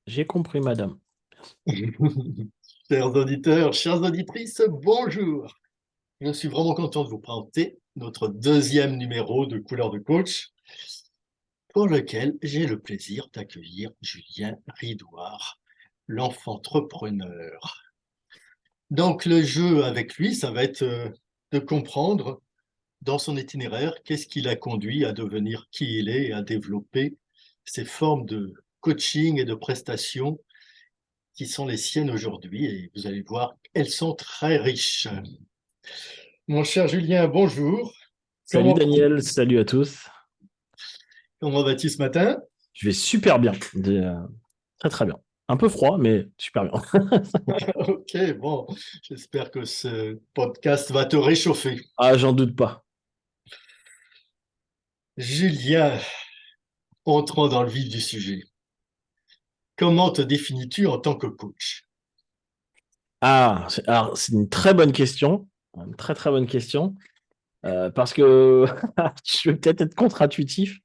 J'ai compris, madame. Chers auditeurs, chères auditrices, bonjour. Je suis vraiment content de vous présenter notre deuxième numéro de Couleur de Coach, pour lequel j'ai le plaisir d'accueillir Julien Ridouard, l'enfant entrepreneur. Donc le jeu avec lui, ça va être de comprendre dans son itinéraire qu'est-ce qui l'a conduit à devenir qui il est et à développer ces formes de coaching et de prestations qui sont les siennes aujourd'hui. Et vous allez voir, elles sont très riches. Mon cher Julien, bonjour. Salut Comment, Daniel, salut à tous. comment vas-tu ce matin? Je vais super bien. Très très bien. Un peu froid, mais super bien. Ok, bon, j'espère que ce podcast va te réchauffer. Ah, j'en doute pas. Julien, entrons dans le vif du sujet. Comment te définis-tu en tant que coach? Alors, c'est une très bonne question. Une très très bonne question. Parce que je vais peut-être être contre-intuitif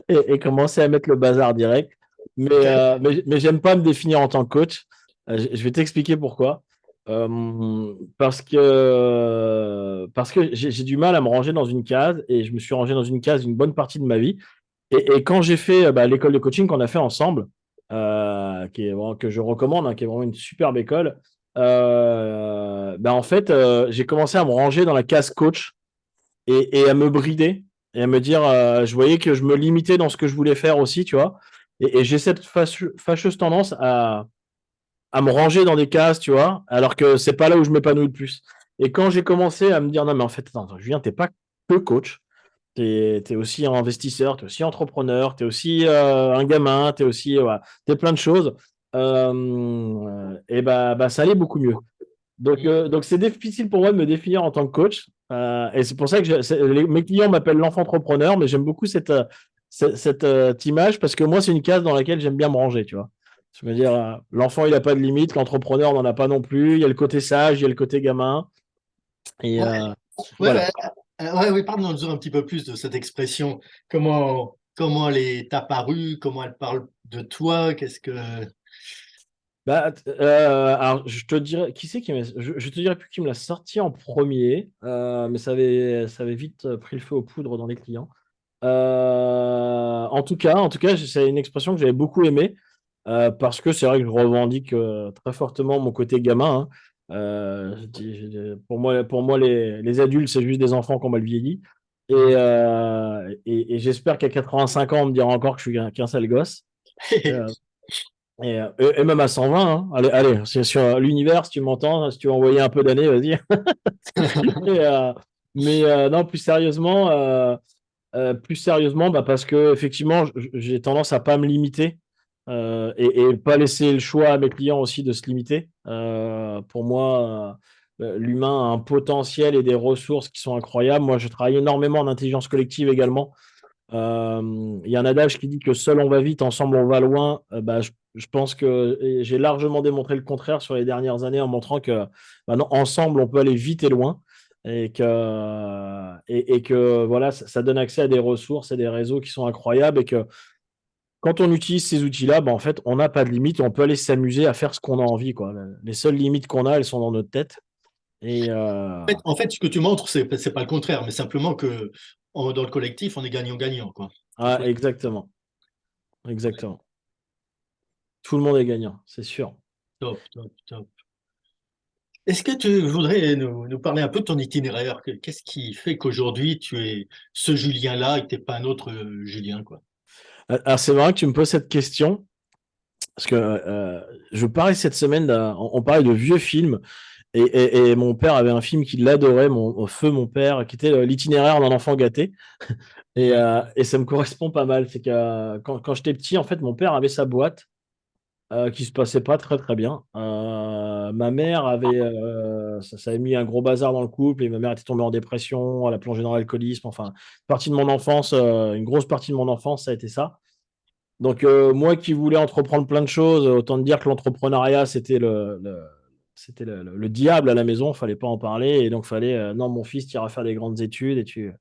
et commencer à mettre le bazar direct. Ok. Mais j'aime pas me définir en tant que coach. Je vais t'expliquer pourquoi. Parce que j'ai du mal à me ranger dans une case et je me suis rangé dans une case une bonne partie de ma vie. Et quand j'ai fait l'école de coaching qu'on a fait ensemble, que je recommande, hein, qui est vraiment une superbe école, en fait, j'ai commencé à me ranger dans la case coach et à me brider et à me dire, je voyais que je me limitais dans ce que je voulais faire aussi, tu vois. Et j'ai cette fâcheuse tendance à me ranger dans des cases, tu vois, alors que c'est pas là où je m'épanouis le plus. Et quand j'ai commencé à me dire, non, mais en fait, attends, Julien, t'es pas que coach, t'es aussi un investisseur, t'es aussi entrepreneur, t'es aussi un gamin, t'es aussi, voilà, t'es plein de choses. Et ça allait beaucoup mieux. Donc c'est difficile pour moi de me définir en tant que coach. Et c'est pour ça que mes clients m'appellent l'enfant entrepreneur, mais j'aime beaucoup cette image parce que moi, c'est une case dans laquelle j'aime bien me ranger, tu vois. Je veux dire, l'enfant, il n'a pas de limite, l'entrepreneur n'en a pas non plus. Il y a le côté sage, il y a le côté gamin. Et Ouais, ouais, voilà. ouais, ouais, ouais, parle-nous un petit peu plus de cette expression. Comment elle est apparue? Comment elle parle de toi? Qu'est-ce que... Alors, je te dirais, qui c'est je te dirais plus qui me l'a sorti en premier, mais ça avait vite pris le feu aux poudres dans les clients. En tout cas, c'est une expression que j'avais beaucoup aimée parce que c'est vrai que je revendique très fortement mon côté gamin, hein. Pour moi, les adultes, c'est juste des enfants qui ont mal vieilli. Et j'espère qu'à 85 ans, on me dira encore que je suis qu'un sale gosse. Euh, et même à 120, hein. Allez, allez, c'est sur l'univers, si tu m'entends, si tu veux envoyer un peu d'années, vas-y. Et, non, plus sérieusement, parce que effectivement, j'ai tendance à pas me limiter et pas laisser le choix à mes clients aussi de se limiter. Pour moi, l'humain a un potentiel et des ressources qui sont incroyables. Moi, je travaille énormément en intelligence collective également. Il y a un adage qui dit que seul on va vite, ensemble on va loin. Je pense que et j'ai largement démontré le contraire sur les dernières années en montrant que non, ensemble on peut aller vite et loin et que voilà, ça donne accès à des ressources et des réseaux qui sont incroyables et que quand on utilise ces outils-là, en fait, on n'a pas de limite, on peut aller s'amuser à faire ce qu'on a envie, quoi. Les seules limites qu'on a, elles sont dans notre tête. Et En fait, ce que tu montres, c'est pas le contraire, mais simplement que dans le collectif, on est gagnant-gagnant, quoi. ah, exactement, exactement. Tout le monde est gagnant, c'est sûr. Top, top, top. Est-ce que tu voudrais nous parler un peu de ton itinéraire? Qu'est-ce qui fait qu'aujourd'hui, tu es ce Julien-là et que tu n'es pas un autre Julien, quoi? Alors, c'est vrai que tu me poses cette question, parce que je parlais cette semaine, on parlait de vieux films, et mon père avait un film qu'il adorait, au feu mon père, qui était l'itinéraire d'un enfant gâté. Ouais. Et ça me correspond pas mal. C'est que quand j'étais petit, en fait, mon père avait sa boîte qui se passait pas très très bien. Ma mère ça avait mis un gros bazar dans le couple et ma mère était tombée en dépression, elle a plongé dans l'alcoolisme. Enfin, une grosse partie de mon enfance, ça a été ça. Donc, moi qui voulais entreprendre plein de choses, autant te dire que l'entrepreneuriat, c'était le diable à la maison, il fallait pas en parler. Et donc, fallait, non, mon fils, tu iras faire des grandes études et tu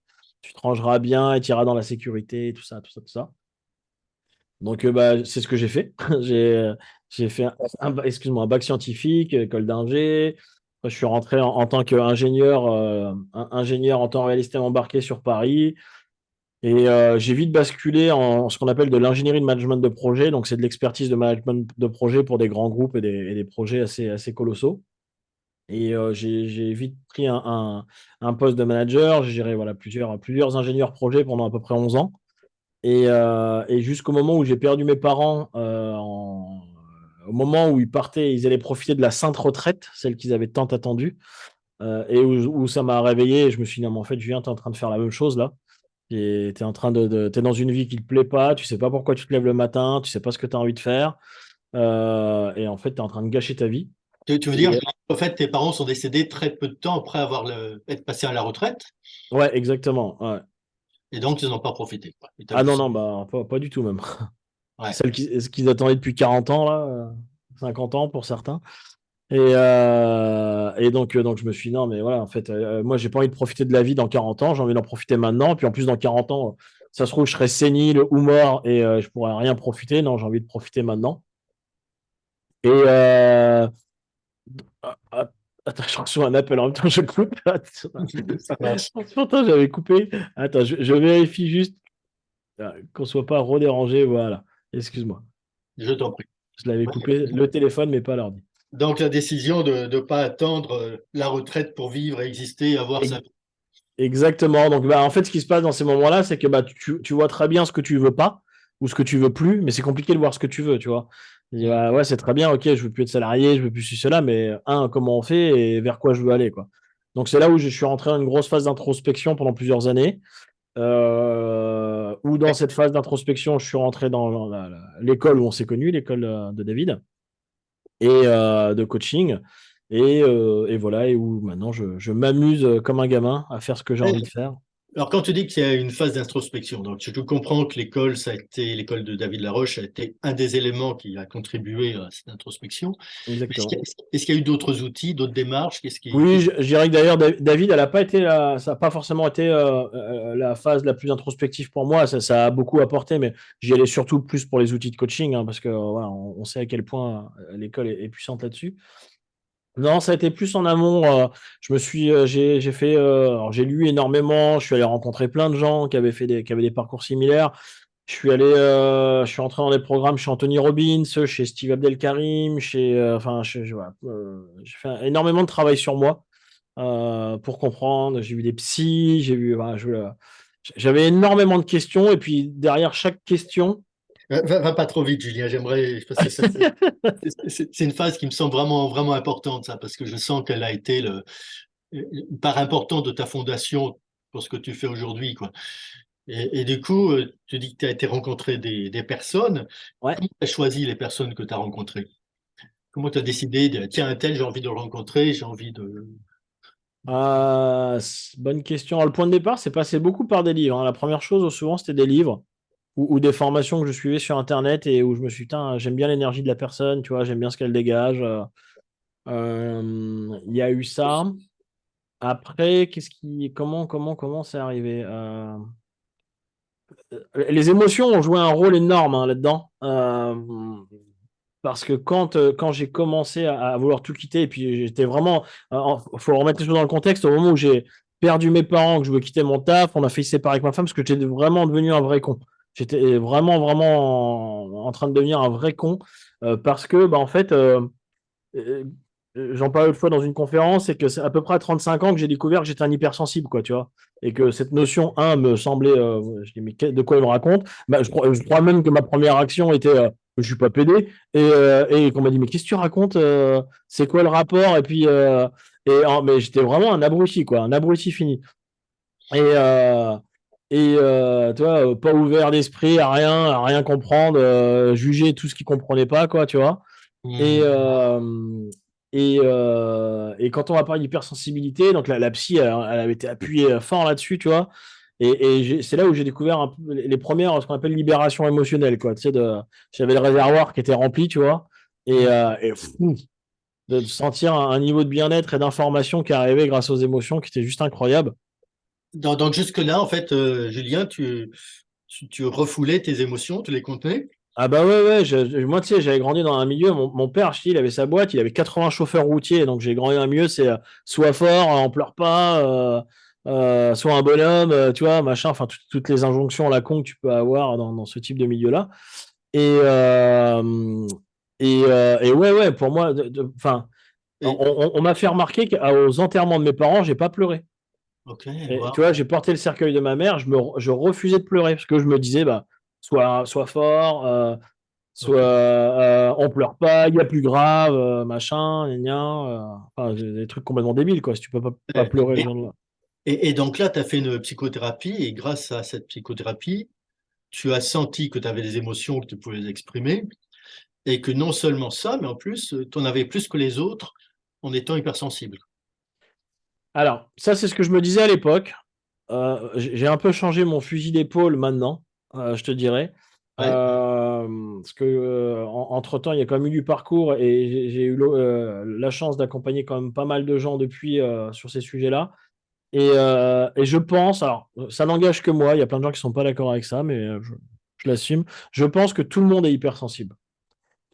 te rangeras bien et tu iras dans la sécurité et tout ça, tout ça, tout ça. Donc, bah, c'est ce que j'ai fait. J'ai fait excuse-moi, un bac scientifique, école d'ingé. Après, je suis rentré en tant qu'ingénieur, ingénieur en temps réel système embarqué sur Paris. Et j'ai vite basculé en ce qu'on appelle de l'ingénierie de management de projet. Donc, c'est de l'expertise de management de projet pour des grands groupes et des projets assez colossaux. Et j'ai vite pris un poste de manager. J'ai géré voilà, plusieurs ingénieurs projets pendant à peu près 11 ans. Et jusqu'au moment où j'ai perdu mes parents, au moment où ils partaient, ils allaient profiter de la sainte retraite, celle qu'ils avaient tant attendue, et où ça m'a réveillé. Et je me suis dit, non, mais en fait, Julien, tu es en train de faire la même chose là. T'es dans une vie qui te plaît pas, tu sais pas pourquoi tu te lèves le matin, tu sais pas ce que tu as envie de faire, et en fait, tu es en train de gâcher ta vie. Tu veux dire, Et, en fait, tes parents sont décédés très peu de temps après être passés à la retraite, ouais, exactement. Ouais. et donc ils n'en ont pas profité, quoi. Et t'as Ah dû- non, non, bah, pas du tout même. Ouais. Ce qu'ils attendaient depuis 40 ans, là, 50 ans pour certains. Donc, je me suis dit, non, mais voilà, en fait, moi, j'ai pas envie de profiter de la vie dans 40 ans, j'ai envie d'en profiter maintenant. Puis en plus, dans 40 ans, ça se trouve, je serai sénile ou mort et je pourrais rien profiter. Non, j'ai envie de profiter maintenant. Et attends, je reçois un appel en même temps, je coupe. Ça marche. Pourtant, j'avais coupé. Attends, je vérifie juste qu'on soit pas redérangé. Voilà, excuse-moi. Je t'en prie. Je l'avais coupé le téléphone, mais pas l'ordi. Donc la décision de ne pas attendre la retraite pour vivre, exister, avoir sa vie. Exactement. Donc, bah, en fait, ce qui se passe dans ces moments-là, c'est que bah, tu vois très bien ce que tu veux pas ou ce que tu veux plus, mais c'est compliqué de voir ce que tu veux, tu vois. Tu dis, Mm. bah, ouais, c'est très bien, ok, je veux plus être salarié, je veux plus cela, mais comment on fait et vers quoi je veux aller, quoi. Donc, c'est là où je suis rentré dans une grosse phase d'introspection pendant plusieurs années. Où dans cette phase d'introspection, je suis rentré dans l'école où on s'est connus, l'école de David, et de coaching. Et voilà, et où maintenant je m'amuse comme un gamin à faire ce que j'ai envie de faire. Alors, quand tu dis qu'il y a une phase d'introspection, donc je comprends que l'école de David Laroche a été un des éléments qui a contribué à cette introspection. Mais Exactement. est-ce qu'il y a eu d'autres outils, d'autres démarches? Oui, je dirais que d'ailleurs, David, elle a pas été ça n'a pas forcément été la phase la plus introspective pour moi. Ça a beaucoup apporté, mais j'y allais surtout plus pour les outils de coaching, hein, parce que voilà, on sait à quel point l'école est puissante là-dessus. Non, ça a été plus en amont. J'ai fait, alors j'ai lu énormément. Je suis allé rencontrer plein de gens qui avaient des parcours similaires. Je suis entré dans des programmes chez Anthony Robbins, chez Steve Abdelkarim, voilà, j'ai fait énormément de travail sur moi pour comprendre. J'ai vu des psys, voilà, j'avais énormément de questions et puis derrière chaque question, Va pas trop vite, Julien, j'aimerais, parce que c'est une phase qui me semble vraiment, vraiment importante, ça, parce que je sens qu'elle a été une part importante de ta fondation pour ce que tu fais aujourd'hui, quoi. Et du coup, tu dis que tu as été rencontrer des personnes. ouais. Comment tu as choisi les personnes que tu as rencontrées? Comment tu as décidé de, tiens, un tel, j'ai envie de le rencontrer, j'ai envie de... Bonne question. Alors, le point de départ, c'est passé beaucoup par des livres, hein. La première chose, souvent, c'était des livres ou des formations que je suivais sur Internet et où je me suis dit, Tain, j'aime bien l'énergie de la personne, tu vois, j'aime bien ce qu'elle dégage. Il y a eu ça. Après, comment c'est arrivé? Les émotions ont joué un rôle énorme hein, là-dedans. Parce que quand j'ai commencé à vouloir tout quitter, et puis j'étais vraiment, il faut remettre les choses dans le contexte, au moment où j'ai perdu mes parents, que je veux quitter mon taf, on a failli se séparer avec ma femme parce que j'étais vraiment devenu un vrai con. J'étais vraiment en train de devenir un vrai con parce que, bah, en fait, euh, j'en parlais une fois dans une conférence, c'est que c'est à peu près à 35 ans que j'ai découvert que j'étais un hypersensible, quoi, tu vois. Et que cette notion, me semblait. Je dis, mais de quoi il me raconte? Bah, je crois même que ma première action était je suis pas pédé. Et qu'on m'a dit, mais qu'est-ce que tu racontes? C'est quoi le rapport? Et puis, mais j'étais vraiment un abruti, quoi, un abruti fini. Et, tu vois, pas ouvert d'esprit, à rien comprendre, juger tout ce qu'il comprenait pas, quoi, tu vois. Et, Hmm. et quand on va parler d'hypersensibilité, donc la psy, elle avait été appuyée fort là-dessus, tu vois. C'est là où j'ai découvert un peu les premières, ce qu'on appelle libération émotionnelle, quoi. Tu sais, j'avais le réservoir qui était rempli, tu vois. Hmm. Et fou, de sentir un niveau de bien-être et d'information qui arrivait grâce aux émotions qui était juste incroyable. Donc jusque-là, en fait, Julien, tu refoulais tes émotions, tu les contenais? Ah bah ouais, ouais, moi tu sais, j'avais grandi dans un milieu, mon père, je dis, il avait sa boîte, il avait 80 chauffeurs routiers, donc j'ai grandi dans un milieu, c'est sois fort, on pleure pas, sois un bonhomme, tu vois, machin, enfin toutes les injonctions à la con que tu peux avoir dans ce type de milieu-là. Et, et ouais, ouais, pour moi, enfin, Et, on m'a fait remarquer qu'aux enterrements de mes parents, j'ai pas pleuré. ok, Et, tu vois, waouh. j'ai porté le cercueil de ma mère, je refusais de pleurer parce que je me disais, bah, sois fort, soit Ok. on pleure pas, il y a plus grave, machin, gna gna, enfin, des trucs complètement débiles, quoi, si tu peux pas pleurer le Et, jour de là. et donc là, tu as fait une psychothérapie et grâce à cette psychothérapie, tu as senti que tu avais des émotions, que tu pouvais les exprimer et que non seulement ça, mais en plus, tu en avais plus que les autres en étant hypersensible. Alors, ça, c'est ce que je me disais à l'époque. J'ai un peu changé mon fusil d'épaule maintenant, je te dirais. Ouais, Parce que entre-temps, il y a quand même eu du parcours et j'ai eu la chance d'accompagner quand même pas mal de gens depuis sur ces sujets-là. Et je pense, alors ça n'engage que moi, il y a plein de gens qui ne sont pas d'accord avec ça, mais je l'assume. Je pense que tout le monde est hypersensible.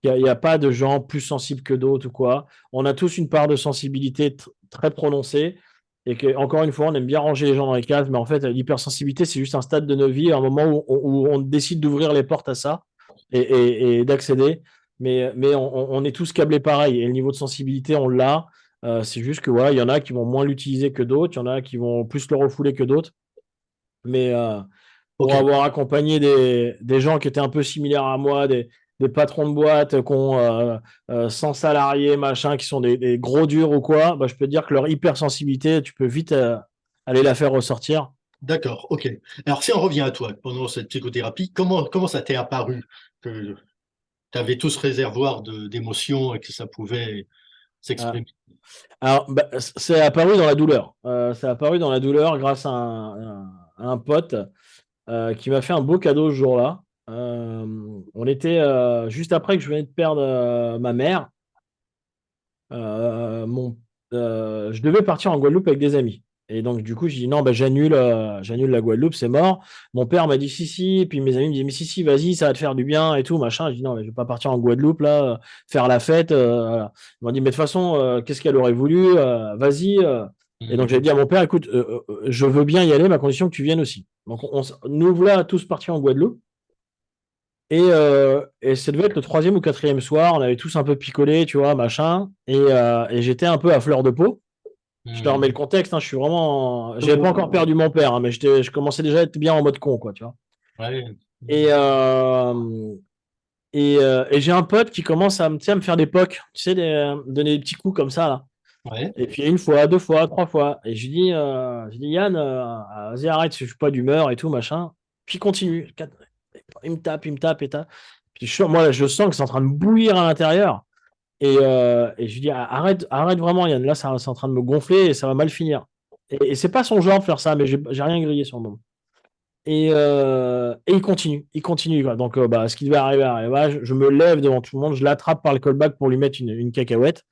Il y a pas de gens plus sensibles que d'autres ou quoi. On a tous une part de sensibilité très prononcée et que, encore une fois, on aime bien ranger les gens dans les cases, mais en fait, l'hypersensibilité, c'est juste un stade de nos vies, un moment où on décide d'ouvrir les portes à ça et d'accéder. Mais on est tous câblés pareil et le niveau de sensibilité, on l'a. C'est juste que voilà, il y en a qui vont moins l'utiliser que d'autres, il y en a qui vont plus le refouler que d'autres. Mais pour ok. avoir accompagné des gens qui étaient un peu similaires à moi, des patrons de boîte qui ont 100 salariés, machin, qui sont des gros durs ou quoi, bah, je peux te dire que leur hypersensibilité, tu peux vite aller la faire ressortir. D'accord, ok. Alors si on revient à toi, pendant cette psychothérapie, comment ça t'est apparu que tu avais tout ce réservoir d'émotions et que ça pouvait Ah. s'exprimer? Alors, bah, c'est apparu dans la douleur. C'est apparu dans la douleur grâce à un pote qui m'a fait un beau cadeau ce jour-là. On était juste après que je venais de perdre ma mère. Euh, mon, je devais partir en Guadeloupe avec des amis. Et donc, du coup, j'ai dit non, bah, j'annule la Guadeloupe, c'est mort. Mon père m'a dit si, si. Et puis mes amis me disent mais si, si, vas-y, ça va te faire du bien et tout, machin. Je dis non, mais je vais pas partir en Guadeloupe, là, faire la fête. Voilà. Ils m'ont dit mais de toute façon, qu'est-ce qu'elle aurait voulu vas-y. Et donc, j'ai dit à mon père écoute, je veux bien y aller, mais à condition que tu viennes aussi. Donc, nous voilà tous partis en Guadeloupe. Et ça devait être le troisième ou quatrième soir, on avait tous un peu picolé, tu vois, machin. Et j'étais un peu à fleur de peau. Je te remets le Mhm. contexte, hein, je suis vraiment. J'avais pas encore Oh, perdu mon père, hein, mais je commençais déjà à être bien en mode con, quoi, tu vois. ouais. Et, Mhm. et j'ai un pote qui commence à, tu sais, à me faire des pocs, tu sais, donner des petits coups comme ça, là. Ouais. Et puis une fois, deux fois, trois fois. Et je dis Yann, vas-y, arrête, je suis pas d'humeur et tout, machin. Puis il continue. Il me tape et tape. Puis moi, là, je sens que c'est en train de bouillir à l'intérieur. Et je lui dis, arrête, arrête vraiment, Yann. Là, c'est en train de me gonfler et ça va mal finir. Et c'est pas son genre de faire ça, mais j'ai rien grillé sur le moment. Et il continue, quoi. Donc, bah, ce qui devait arriver arriva. Je me lève devant tout le monde, je l'attrape par le callback pour lui mettre une cacahuète.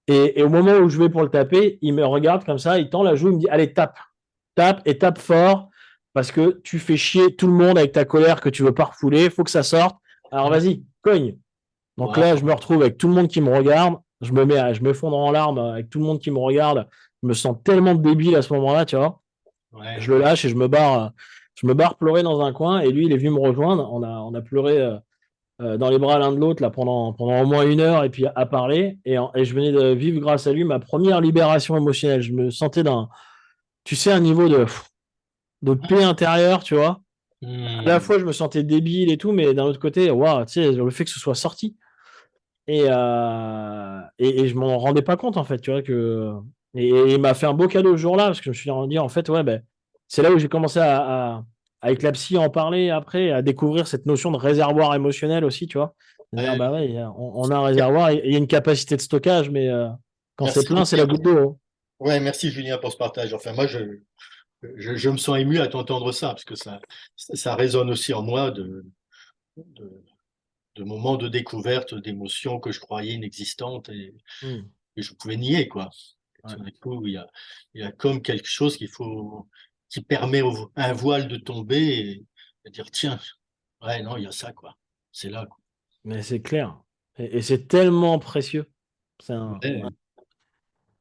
Et au moment où je vais pour le taper, il me regarde comme ça, il tend la joue, il me dit, allez, tape, tape et tape fort, parce que tu fais chier tout le monde avec ta colère que tu veux pas refouler, il faut que ça sorte. Alors vas-y, cogne. Donc là, je me Waouh. retrouve avec tout le monde qui me regarde. Je m'effondre en larmes avec tout le monde qui me regarde. Je me sens tellement débile à ce moment-là, tu vois. Ouais. Je le lâche et je me barre pleurer dans un coin. Et lui, il est venu me rejoindre. On a pleuré dans les bras l'un de l'autre là pendant au moins une heure et puis à parler. Et je venais de vivre grâce à lui ma première libération émotionnelle. Je me sentais tu sais, un niveau de paix intérieure, tu vois. À la Mhm. fois, je me sentais débile et tout, mais d'un autre côté, waouh, tu sais, le fait que ce soit sorti. Et je m'en rendais pas compte, en fait, tu vois, et il m'a fait un beau cadeau ce jour-là, parce que je me suis dit, en fait, ouais, ben, c'est là où j'ai commencé avec la psy, à en parler après, à découvrir cette notion de réservoir émotionnel aussi, tu vois. De dire, bah Ouais. ouais, on a un réservoir et il y a une capacité de stockage, mais quand c'est Merci plein, c'est la Julien. goutte d'eau. Ouais, merci Julien pour ce partage. Enfin, moi, je me sens ému à t'entendre ça, parce que ça résonne aussi en moi de, de moments de découverte, d'émotions que je croyais inexistantes Hmm, et je pouvais nier, quoi. ouais. Tout d'un coup, il y a comme quelque chose qui permet à un voile de tomber et de dire, tiens, ouais, non, il y a ça, quoi. c'est là, quoi. Mais c'est clair. Et c'est tellement précieux. C'est un...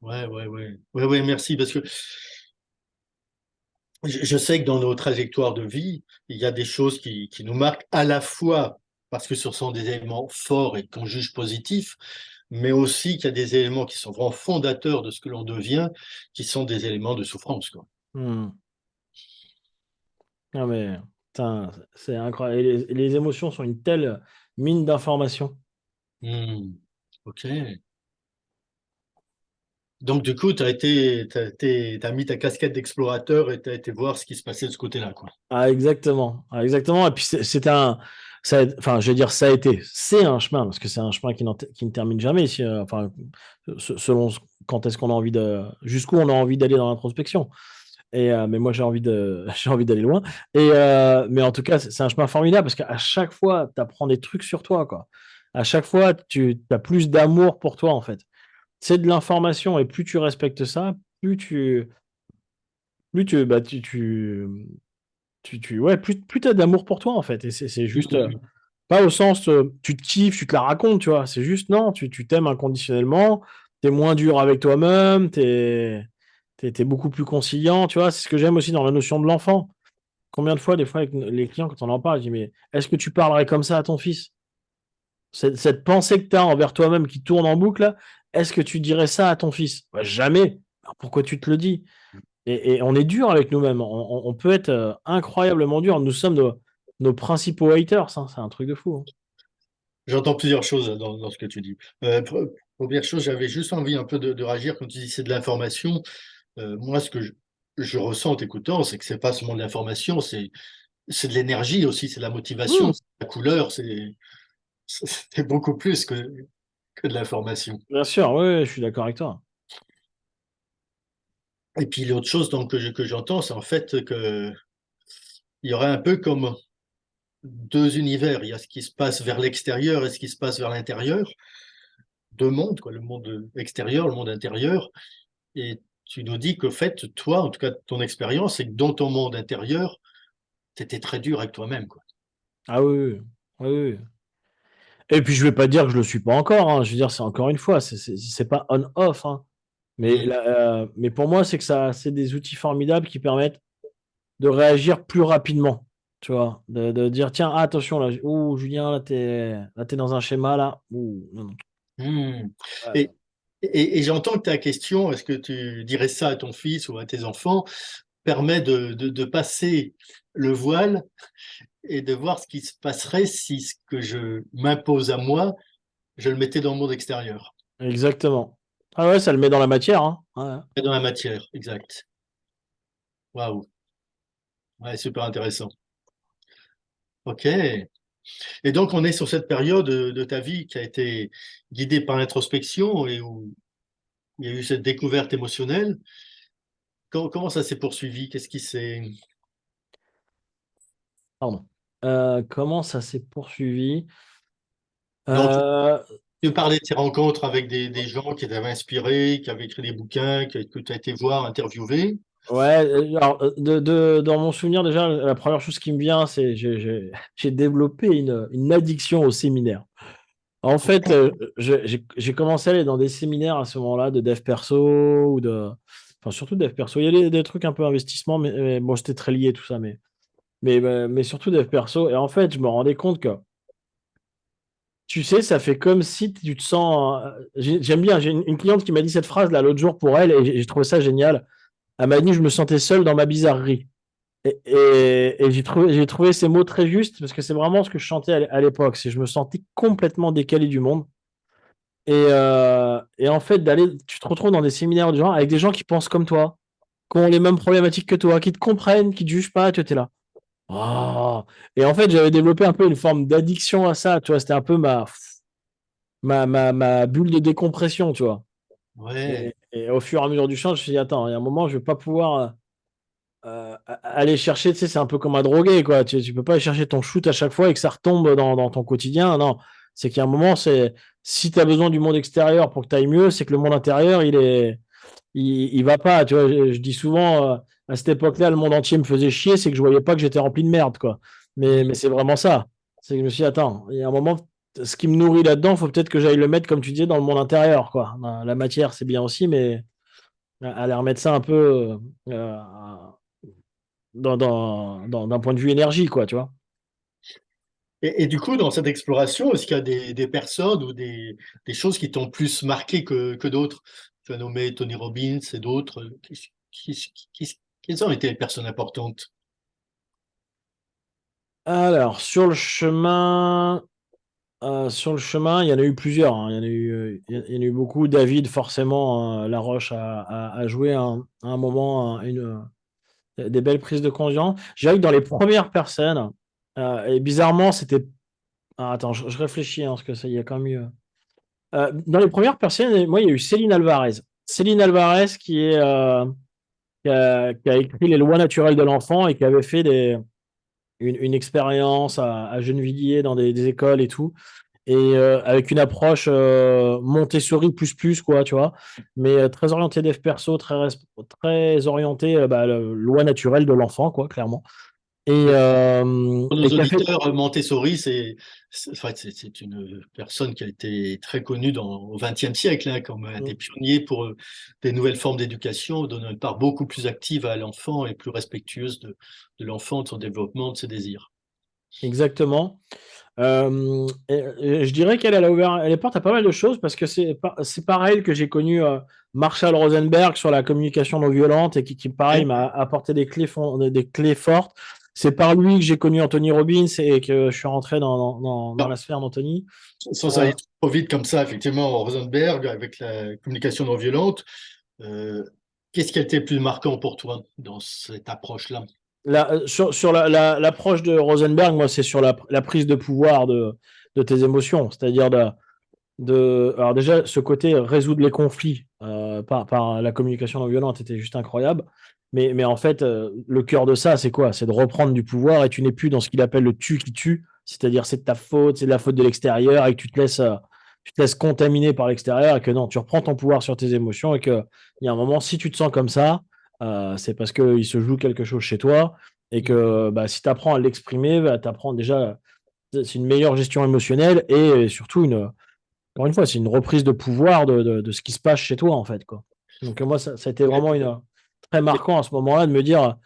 Ouais, ouais, ouais, ouais. Ouais, ouais, merci, parce que je sais que dans nos trajectoires de vie, il y a des choses qui nous marquent à la fois parce que ce sont des éléments forts et qu'on juge positifs, mais aussi qu'il y a des éléments qui sont vraiment fondateurs de ce que l'on devient, qui sont des éléments de souffrance, quoi. Hmm. Ah mais putain, c'est incroyable. Et les émotions sont une telle mine d'informations. Hmm. Ok. Donc, du coup, t'as mis ta casquette d'explorateur et tu as été voir ce qui se passait de ce côté-là, quoi. Ah, exactement. Ah, exactement. Et puis, c'est un. Enfin, je veux dire, ça a été. C'est un chemin, parce que c'est un chemin qui ne termine jamais. Ici, enfin, selon quand est-ce qu'on a envie de. Jusqu'où on a envie d'aller dans l'introspection. Mais moi, j'ai envie j'ai envie d'aller loin. Mais en tout cas, c'est un chemin formidable parce qu'à chaque fois, tu apprends des trucs sur toi, quoi. À chaque fois, tu as plus d'amour pour toi, en fait. C'est de l'information et plus tu respectes ça, bah, ouais, plus tu as d'amour pour toi, en fait. Et c'est juste, Mhm. pas au sens, tu te kiffes, tu te la racontes, tu vois. C'est juste, non, tu t'aimes inconditionnellement, tu es moins dur avec toi-même, t'es beaucoup plus conciliant, tu vois. C'est ce que j'aime aussi dans la notion de l'enfant. Combien de fois, des fois, avec les clients, quand on en parle, je dis, mais est-ce que tu parlerais comme ça à ton fils? Cette pensée que tu as envers toi-même qui tourne en boucle, là, est-ce que tu dirais ça à ton fils? Bah, jamais. Alors pourquoi tu te le dis? Et on est dur avec nous-mêmes. On peut être incroyablement dur. Nous sommes nos principaux haters, hein. C'est un truc de fou, hein. J'entends plusieurs choses dans ce que tu dis. Première chose, j'avais juste envie un peu de réagir quand tu dis c'est de l'information. Moi, ce que je ressens en t'écoutant, c'est que c'est pas seulement de l'information, c'est de l'énergie aussi, c'est de la motivation, Hmm, c'est de la couleur, c'est beaucoup plus que de l'information. bien sûr, oui, oui, je suis d'accord avec toi. Et puis l'autre chose donc, que j'entends, c'est en fait que il y aurait un peu comme deux univers. Il y a ce qui se passe vers l'extérieur et ce qui se passe vers l'intérieur. Deux mondes, quoi, le monde extérieur, le monde intérieur. Et tu nous dis qu'au fait, toi, en tout cas, ton expérience, c'est que dans ton monde intérieur, tu étais très dur avec toi-même, quoi. Ah oui, oui, oui, oui, oui. Et puis je vais pas dire que je le suis pas encore, hein. Je veux dire, c'est encore une fois, c'est pas on-off, hein. Mm. Mais pour moi, c'est que c'est des outils formidables qui permettent de réagir plus rapidement. Tu vois, de dire, tiens, ah, attention, là, ouh, Julien, là, t'es dans un schéma, là. Ouh, non, non. Mm. Ouais. Et, et j'entends que ta question, est-ce que tu dirais ça à ton fils ou à tes enfants, permet de passer le voile et de voir ce qui se passerait si ce que je m'impose à moi, je le mettais dans le monde extérieur, Exactement. Ah ouais, ça le met dans la matière, hein. Ouais. et dans la matière, exact. Waouh, ouais, super intéressant. Ok. Et donc, on est sur cette période de ta vie qui a été guidée par l'introspection et où il y a eu cette découverte émotionnelle. Comment ça s'est poursuivi? Qu'est-ce qui s'est... Pardon. Comment ça s'est poursuivi? Donc, Euh, tu parlais de ces rencontres avec des gens qui t'avaient inspiré, qui avaient écrit des bouquins, que tu as été voir, interviewer. ouais, alors, dans mon souvenir, déjà, la première chose qui me vient, c'est j'ai développé une addiction au séminaire. En fait, j'ai commencé à aller dans des séminaires à ce moment-là de dev perso ou de. Enfin, surtout dev perso. Il y a des trucs un peu investissement, mais bon, c'était très lié tout ça, mais surtout dev perso. Et en fait, je me rendais compte que, tu sais, ça fait comme si tu te sens. J'aime bien, j'ai une cliente qui m'a dit cette phrase là l'autre jour pour elle, et j'ai trouvé ça génial. Elle m'a dit, je me sentais seul dans ma bizarrerie. Et j'ai trouvé ces mots très justes parce que c'est vraiment ce que je chantais à l'époque. C'est je me sentais complètement décalé du monde. Et en fait, tu te retrouves dans des séminaires de gens avec des gens qui pensent comme toi, qui ont les mêmes problématiques que toi, qui te comprennent, qui te jugent pas, tu es là. Oh. Et en fait, j'avais développé un peu une forme d'addiction à ça, tu vois, c'était un peu ma bulle de décompression, tu vois. Ouais. Et au fur et à mesure du champ, je me suis dit, attends, il y a un moment, je vais pas pouvoir aller chercher, tu sais, c'est un peu comme un drogué, quoi. Tu peux pas aller chercher ton shoot à chaque fois et que ça retombe dans ton quotidien. Non, c'est qu'il y a un moment, si tu as besoin du monde extérieur pour que tu ailles mieux, c'est que le monde intérieur, il va pas. Tu vois, je dis souvent, à cette époque-là, le monde entier me faisait chier, c'est que je voyais pas que j'étais rempli de merde, quoi. Mais c'est vraiment ça. C'est que je me suis dit, attends, il y a un moment, ce qui me nourrit là-dedans, il faut peut-être que j'aille le mettre, comme tu disais, dans le monde intérieur, quoi. La matière, c'est bien aussi, mais aller remettre ça un peu d'un point de vue énergie, quoi, tu vois. Et du coup, dans cette exploration, est-ce qu'il y a des personnes ou des choses qui t'ont plus marqué que d'autres? Tu as nommé Tony Robbins et d'autres. Quelles ont été les personnes importantes? Alors, sur le chemin, il y en a eu plusieurs, hein. Il y en a eu beaucoup. David, forcément, Laroche a joué à un moment des belles prises de conscience. Je dirais que dans les premières personnes, et bizarrement, c'était. Ah, attends, je réfléchis, hein, parce que ça, il y a quand même eu. Dans les premières personnes, moi, il y a eu Céline Alvarez. Céline Alvarez qui a écrit Les lois naturelles de l'enfant et qui avait fait une expérience à Gennevilliers dans des écoles et tout. Et avec une approche Montessori plus, quoi, tu vois, mais très orientée dev perso, très orientée loi naturelle de l'enfant, quoi, clairement. Pour nos Et qui a fait. auditeurs, Montessori, enfin, c'est une personne qui a été très connue au XXe siècle, hein, comme un des pionniers pour des nouvelles formes d'éducation, donnant une part beaucoup plus active à l'enfant et plus respectueuse de l'enfant, de son développement, de ses désirs. Exactement. Et je dirais qu'elle a ouvert les portes à pas mal de choses parce que c'est par elle que j'ai connu Marshall Rosenberg sur la communication non violente et qui pareil, Ouais. m'a apporté des clés fortes. C'est par lui que j'ai connu Anthony Robbins et que je suis rentré dans la Alors, sphère d'Anthony. sans Euh, aller trop vite comme ça, effectivement, Rosenberg, avec la communication non violente, euh, qu'est-ce qui a été le plus marquant pour toi dans cette approche-là? sur l'approche de Rosenberg, moi, c'est sur la prise de pouvoir de tes émotions, c'est-à-dire alors déjà, ce côté résoudre les conflits par la communication non violente était juste incroyable. Mais en fait, le cœur de ça, c'est quoi? C'est de reprendre du pouvoir et tu n'es plus dans ce qu'il appelle le tu qui tue, c'est-à-dire c'est de ta faute, c'est de la faute de l'extérieur et que tu te laisses contaminer par l'extérieur et que non, tu reprends ton pouvoir sur tes émotions et qu'il y a un moment, si tu te sens comme ça, c'est parce qu'il se joue quelque chose chez toi et que bah, si tu apprends à l'exprimer, bah, tu apprends déjà, c'est une meilleure gestion émotionnelle et surtout encore une fois, c'est une reprise de pouvoir de ce qui se passe chez toi, en fait, quoi. Donc, moi, ça a été vraiment très marquant à ce moment-là de me dire,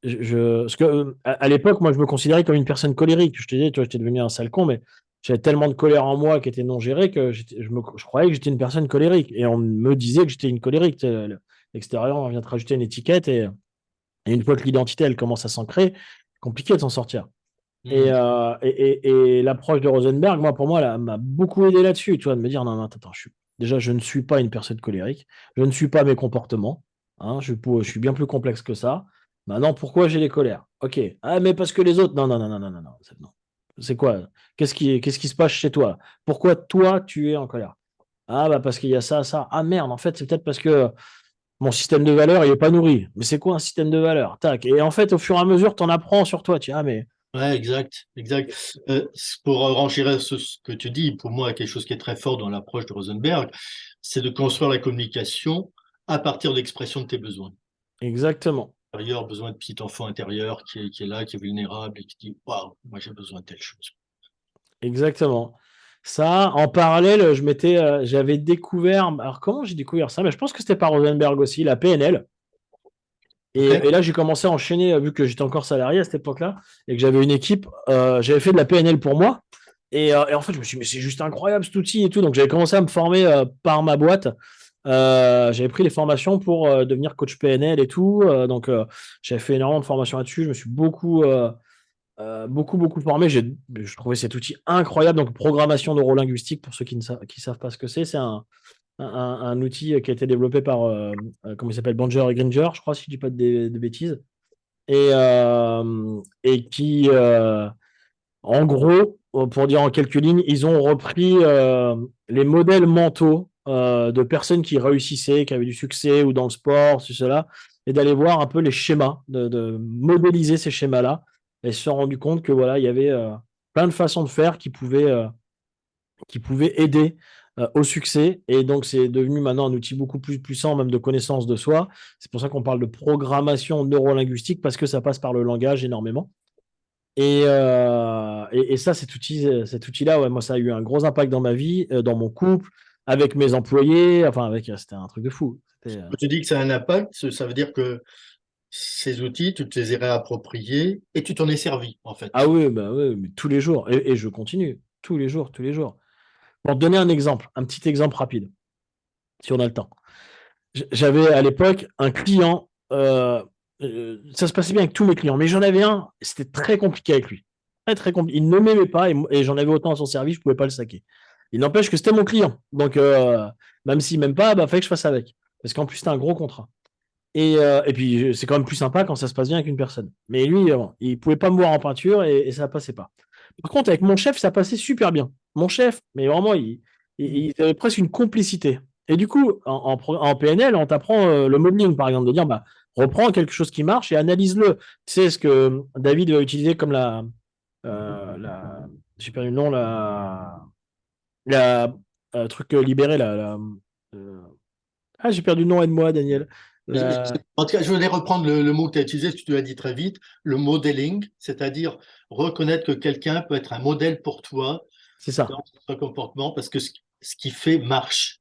parce que à l'époque, moi, je me considérais comme une personne colérique. Je te disais, tu vois, j'étais devenu un sale con, mais j'avais tellement de colère en moi qui était non gérée que je croyais que j'étais une personne colérique. Et on me disait que j'étais une colérique. Tu sais, l'extérieur, on vient te rajouter une étiquette et une fois que l'identité, elle commence à s'ancrer, compliqué de s'en sortir. Hmm. Et l'approche de Rosenberg, moi, pour moi, elle m'a beaucoup aidé là-dessus, tu vois, de me dire, non, non, attends, déjà, je ne suis pas une personne colérique, je ne suis pas mes comportements, hein, je suis bien plus complexe que ça. Maintenant, pourquoi j'ai les colères? Ok. Ah, mais parce que les autres, non, non, non, non, non, non, non, non. C'est quoi? Qu'est-ce qui se passe chez toi? Pourquoi toi, tu es en colère? Ah, bah, parce qu'il y a ça, ça. Ah, merde, en fait, c'est peut-être parce que mon système de valeurs, il n'est pas nourri. Mais c'est quoi un système de valeurs? Tac. Et en fait, au fur et à mesure, tu en apprends sur toi. Tu dis, ah, mais. Ouais, exact, exact. Pour renchérir ce que tu dis, pour moi, quelque chose qui est très fort dans l'approche de Rosenberg, c'est de construire la communication à partir de l'expression de tes besoins. Exactement. Intérieur, besoin de petit enfant intérieur qui est là, qui est vulnérable et qui dit, waouh, moi j'ai besoin de telle chose. Exactement. Ça, en parallèle, j'avais découvert. Alors, comment j'ai découvert ça? Mais je pense que c'était par Rosenberg aussi, la PNL. Ok? Et là, j'ai commencé à enchaîner, vu que j'étais encore salarié à cette époque-là, et que j'avais une équipe, j'avais fait de la PNL pour moi. Et en fait, je me suis dit, mais c'est juste incroyable cet outil et tout. Donc, j'avais commencé à me former par ma boîte. J'avais pris les formations pour devenir coach PNL et tout. J'avais fait énormément de formations là-dessus. Je me suis beaucoup formé. Je trouvais cet outil incroyable. Donc, programmation neurolinguistique, pour ceux qui savent pas ce que c'est un outil qui a été développé par, comment il s'appelle, Banger et Gringer, je crois, si je dis pas de bêtises. Et qui, en gros, pour dire en quelques lignes, ils ont repris les modèles mentaux de personnes qui réussissaient, qui avaient du succès ou dans le sport, cela, et d'aller voir un peu les schémas, de modéliser ces schémas-là, et se sont rendus compte que voilà, il y avait plein de façons de faire qui pouvaient aider au succès. Et donc, c'est devenu maintenant un outil beaucoup plus puissant, même de connaissance de soi. C'est pour ça qu'on parle de programmation neurolinguistique, parce que ça passe par le langage énormément. Et ça, cet outil-là, ouais, moi, ça a eu un gros impact dans ma vie, dans mon couple, avec mes employés. Enfin, c'était un truc de fou. Quand tu dis que ça a un impact, ça veut dire que ces outils, tu te les es réappropriés et tu t'en es servi, en Ah fait. oui, bah oui, mais tous les jours. Et je continue. Tous les jours, tous les jours. Pour te donner un exemple, un petit exemple rapide, si on a le temps. J'avais à l'époque un client, ça se passait bien avec tous mes clients, mais j'en avais un, c'était très compliqué avec lui. Très, très compliqué. Il ne m'aimait pas et j'en avais autant à son service, je ne pouvais pas le saquer. Il n'empêche que c'était mon client. Donc, même s'il ne m'aime pas, bah, il fallait que je fasse avec. Parce qu'en plus, c'était un gros contrat. Et puis, c'est quand même plus sympa quand ça se passe bien avec une personne. Mais lui, il ne pouvait pas me voir en peinture et ça ne passait pas. Par contre, avec mon chef, ça passait super bien. Mon chef, mais vraiment, il avait presque une complicité. Et du coup, en PNL, on t'apprend le modeling, par exemple, de dire, bah, reprends quelque chose qui marche et analyse-le. Tu sais ce que David va utiliser comme j'ai perdu le nom, la truc libéré, euh, j'ai perdu le nom, aide-moi, Daniel. La- En tout cas, je voulais reprendre le mot que tu as utilisé, parce que tu l'as dit très vite, le modeling, c'est-à-dire reconnaître que quelqu'un peut être un modèle pour toi c'est ça. dans son comportement parce que ce qu'il fait marche.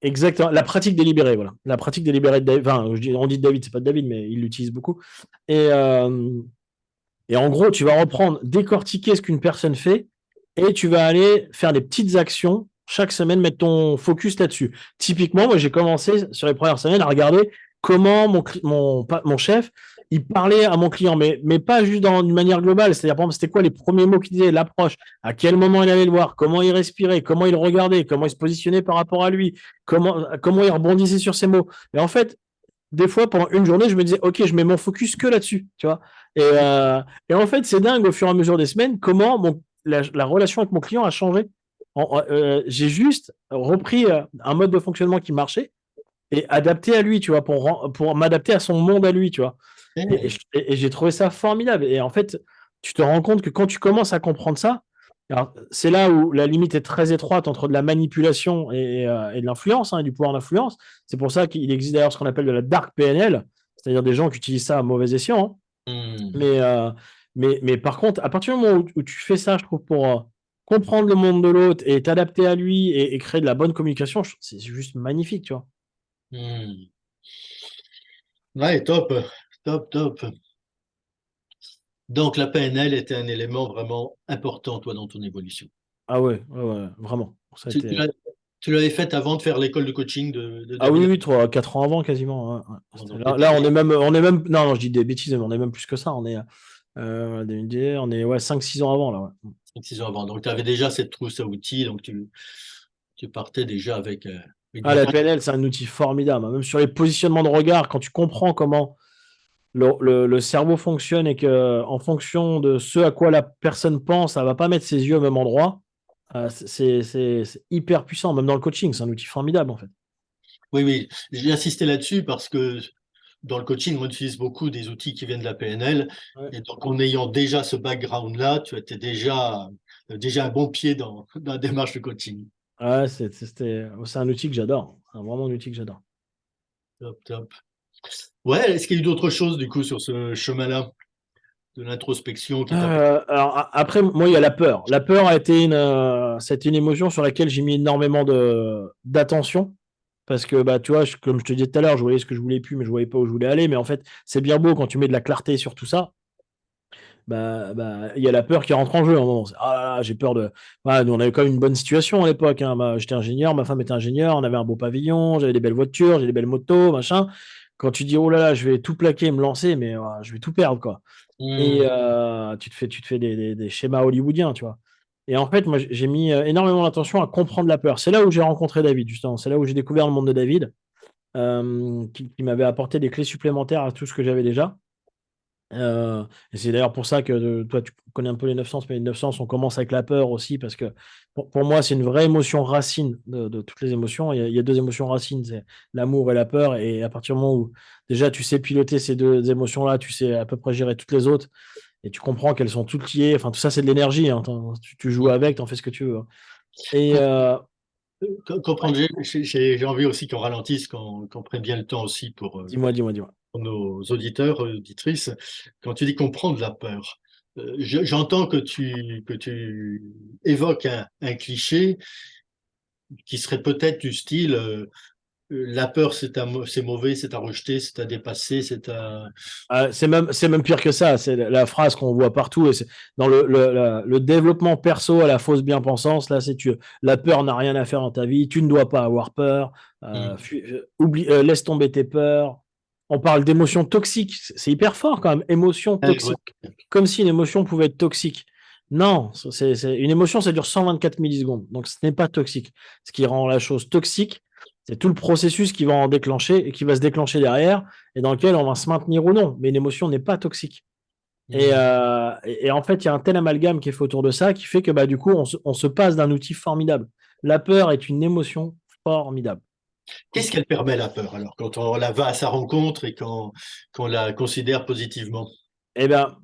Exactement. La pratique délibérée, voilà. La pratique délibérée de David. Enfin, on dit David, c'est pas David, mais il l'utilise beaucoup. Et, euh, et en gros, tu vas reprendre, décortiquer ce qu'une personne fait et tu vas aller faire des petites actions chaque semaine, mettre ton focus là-dessus. Typiquement, moi, j'ai commencé sur les premières semaines à regarder comment mon chef, il parlait à mon client, mais pas juste d'une manière globale. C'est-à-dire, par exemple, c'était quoi les premiers mots qu'il disait, l'approche, à quel moment il allait le voir, comment il respirait, comment il regardait, comment il se positionnait par rapport à lui, comment il rebondissait sur ses mots. Et en fait, des fois, pendant une journée, je me disais, OK, je mets mon focus que là-dessus, tu vois. Et en fait, c'est dingue au fur et à mesure des semaines comment la relation avec mon client a changé. J'ai juste repris un mode de fonctionnement qui marchait et adapté à lui, tu vois, pour m'adapter à son monde à lui, tu vois. Eh, Et j'ai trouvé ça formidable. Et en fait, tu te rends compte que quand tu commences à comprendre ça, alors, c'est là où la limite est très étroite entre de la manipulation et de l'influence, hein, et du pouvoir d'influence. C'est pour ça qu'il existe d'ailleurs ce qu'on appelle de la dark PNL, c'est-à-dire des gens qui utilisent ça à mauvais escient, hein. hmm, Mais, euh, mais par contre, à partir du moment où tu fais ça, je trouve, pour comprendre le monde de l'autre et t'adapter à lui et créer de la bonne communication, c'est juste magnifique, tu vois. hmm. Ouais, top, top, top. Donc, la PNL était un élément vraiment important, toi, dans ton évolution. Ah ouais, ouais, ouais, vraiment. Ça a Tu, tu été... l'as- tu l'avais fait avant de faire l'école de coaching de Ah oui, David. oui, 4 ans avant quasiment, ouais, ouais. Donc, tu Là, étais non, non, je dis des bêtises, mais on est même plus que ça. On est ouais, 5-6 ans avant, là, ouais. 6 ans avant. Donc, tu avais déjà cette trousse à outils. Donc, tu partais déjà avec Ah, des la bases. PNL, c'est un outil formidable, hein. Même sur les positionnements de regard, quand tu comprends comment le cerveau fonctionne et que en fonction de ce à quoi la personne pense, elle va pas mettre ses yeux au même endroit, c'est hyper puissant. Même dans le coaching, c'est un outil formidable, en fait. Oui, oui. J'ai insisté là-dessus parce que dans le coaching, on utilise beaucoup des outils qui viennent de la PNL. Ouais. Et donc, en ayant déjà ce background-là, tu étais déjà un bon pied dans la démarche de coaching. Ouais, c'est un outil que j'adore. C'est vraiment un outil que j'adore. Top, top. Ouais, est-ce qu'il y a eu d'autres choses, du coup, sur ce chemin-là de l'introspection qui t'a permis? Alors après, moi, il y a la peur. La peur c'était une émotion sur laquelle j'ai mis énormément d'attention. Parce que, bah, tu vois, comme je te disais tout à l'heure, je voyais ce que je voulais plus, mais je voyais pas où je voulais aller. Mais en fait, c'est bien beau quand tu mets de la clarté sur tout ça. Il y a la peur qui rentre en jeu à un moment. Ah là là, j'ai peur de. Voilà, nous, on avait quand même une bonne situation à l'époque, hein. J'étais ingénieur, ma femme était ingénieure, on avait un beau pavillon, j'avais des belles voitures, j'ai des belles motos, machin. Quand tu dis, oh là là, je vais tout plaquer, me lancer, mais je vais tout perdre, quoi. Et Hmm, tu te fais des schémas hollywoodiens, tu vois. Et en fait, moi, j'ai mis énormément d'attention à comprendre la peur. C'est là où j'ai rencontré David, justement. C'est là où j'ai découvert le monde de David, qui m'avait apporté des clés supplémentaires à tout ce que j'avais déjà. Et c'est d'ailleurs pour ça que toi, tu connais un peu les 9 sens, mais les 9 sens, on commence avec la peur aussi, parce que pour moi, c'est une vraie émotion racine de toutes les émotions. Il y a deux émotions racines, c'est l'amour et la peur. Et à partir du moment où déjà tu sais piloter ces deux émotions-là, tu sais à peu près gérer toutes les autres, et tu comprends qu'elles sont toutes liées. Enfin, tout ça, c'est de l'énergie, hein. Tu joues hmm. avec, tu en fais ce que tu veux, hein. Et Comprendre, ouais, j'ai envie aussi qu'on ralentisse, qu'on prenne bien le temps aussi dis-moi, dis-moi, dis-moi. pour nos auditeurs, auditrices. Quand tu dis comprendre la peur, j'entends que tu évoques un cliché qui serait peut-être du style la peur, c'est mauvais, c'est à rejeter, c'est à dépasser, c'est à. C'est même pire que ça. C'est la phrase qu'on voit partout. Et dans le développement perso à la fausse bien-pensance, là, la peur n'a rien à faire dans ta vie. Tu ne dois pas avoir peur. Hmm. Laisse tomber tes peurs. On parle d'émotions toxiques. C'est hyper fort quand même. Émotions Ouais, ouais. toxiques. Comme si une émotion pouvait être toxique. Non, une émotion, ça dure 124 millisecondes. Donc, ce n'est pas toxique. Ce qui rend la chose toxique, c'est tout le processus qui va en déclencher et qui va se déclencher derrière et dans lequel on va se maintenir ou non. Mais une émotion n'est pas toxique. Hmm. Et en fait, il y a un tel amalgame qui est fait autour de ça qui fait que bah, du coup, on se passe d'un outil formidable. La peur est une émotion formidable. Qu'est-ce qu'elle permet, la peur, alors, quand on la va à sa rencontre et qu'on la considère positivement? Eh bien,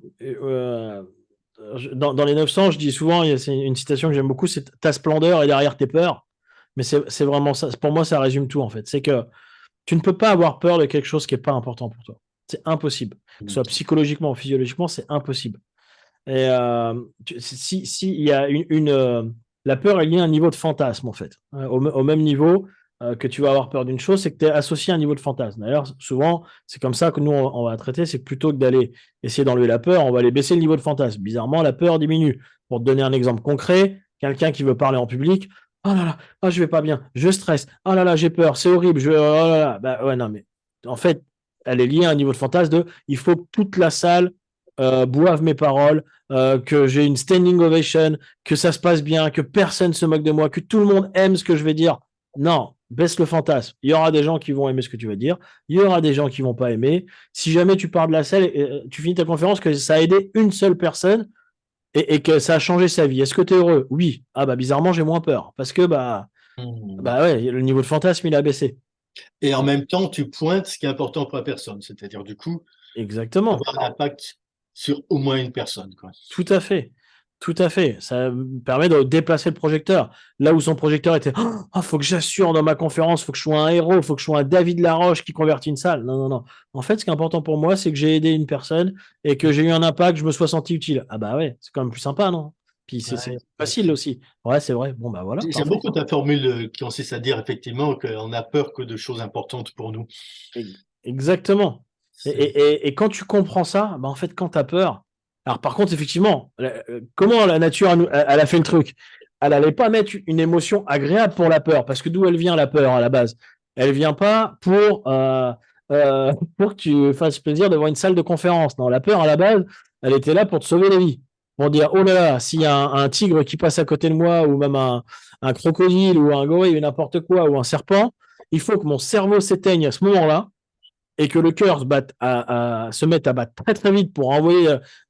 dans les 900, je dis souvent, c'est une citation que j'aime beaucoup, c'est ta splendeur est derrière tes peurs. Mais c'est vraiment ça. Pour moi, ça résume tout, en fait. C'est que tu ne peux pas avoir peur de quelque chose qui n'est pas important pour toi. C'est impossible. Que ce soit psychologiquement ou physiologiquement, c'est impossible. Et si il y a la peur est liée à un niveau de fantasme, en fait. Au même niveau que tu vas avoir peur d'une chose, c'est que tu es associé à un niveau de fantasme. D'ailleurs, souvent, c'est comme ça que nous, on va traiter, c'est que plutôt que d'aller essayer d'enlever la peur, on va aller baisser le niveau de fantasme. Bizarrement, la peur diminue. Pour te donner un exemple concret, quelqu'un qui veut parler en public, oh là là, oh, je vais pas bien, je stresse, oh là là, j'ai peur, c'est horrible, oh là là. Bah ouais, non, mais en fait, elle est liée à un niveau de fantasme de il faut que toute la salle boive mes paroles, que j'ai une standing ovation, que ça se passe bien, que personne se moque de moi, que tout le monde aime ce que je vais dire. Non, baisse le fantasme. Il y aura des gens qui vont aimer ce que tu vas dire, il y aura des gens qui vont pas aimer. Si jamais tu pars de la salle, tu finis ta conférence que ça a aidé une seule personne et que ça a changé sa vie. Est-ce que tu es heureux? Oui. Ah bah bizarrement, j'ai moins peur parce que Hmm. bah ouais, le niveau de fantasme il a baissé. Et en même temps, tu pointes ce qui est important pour la personne, c'est-à-dire, du coup, Exactement. avoir un impact sur au moins une personne, quoi. Tout à fait. Tout à fait. Ça me permet de déplacer le projecteur. Là où son projecteur était, oh, faut que j'assure dans ma conférence, faut que je sois un héros, faut que je sois un David Laroche qui convertit une salle. Non, non, non. En fait, ce qui est important pour moi, c'est que j'ai aidé une personne et que j'ai eu un impact, je me sois senti utile. Ah bah ouais, c'est quand même plus sympa, non? Puis c'est Ouais, ouais. facile aussi. Ouais, c'est vrai. Bon bah voilà, J'aime parfait. beaucoup ta formule qui consiste à dire effectivement qu'on a peur que de choses importantes pour nous. Exactement. C'est. Et quand tu comprends ça, bah en fait, quand tu as peur, alors par contre, effectivement, comment la nature, elle a fait le truc? Elle n'allait pas mettre une émotion agréable pour la peur, parce que d'où elle vient la peur à la base? Elle vient pas pour que tu fasses plaisir de voir une salle de conférence. Non, la peur à la base, elle était là pour te sauver la vie. Pour dire, oh là là, s'il y a un tigre qui passe à côté de moi, ou même un crocodile, ou un gorille, ou n'importe quoi, ou un serpent, il faut que mon cerveau s'éteigne à ce moment-là et que le cœur se mette à battre très très vite pour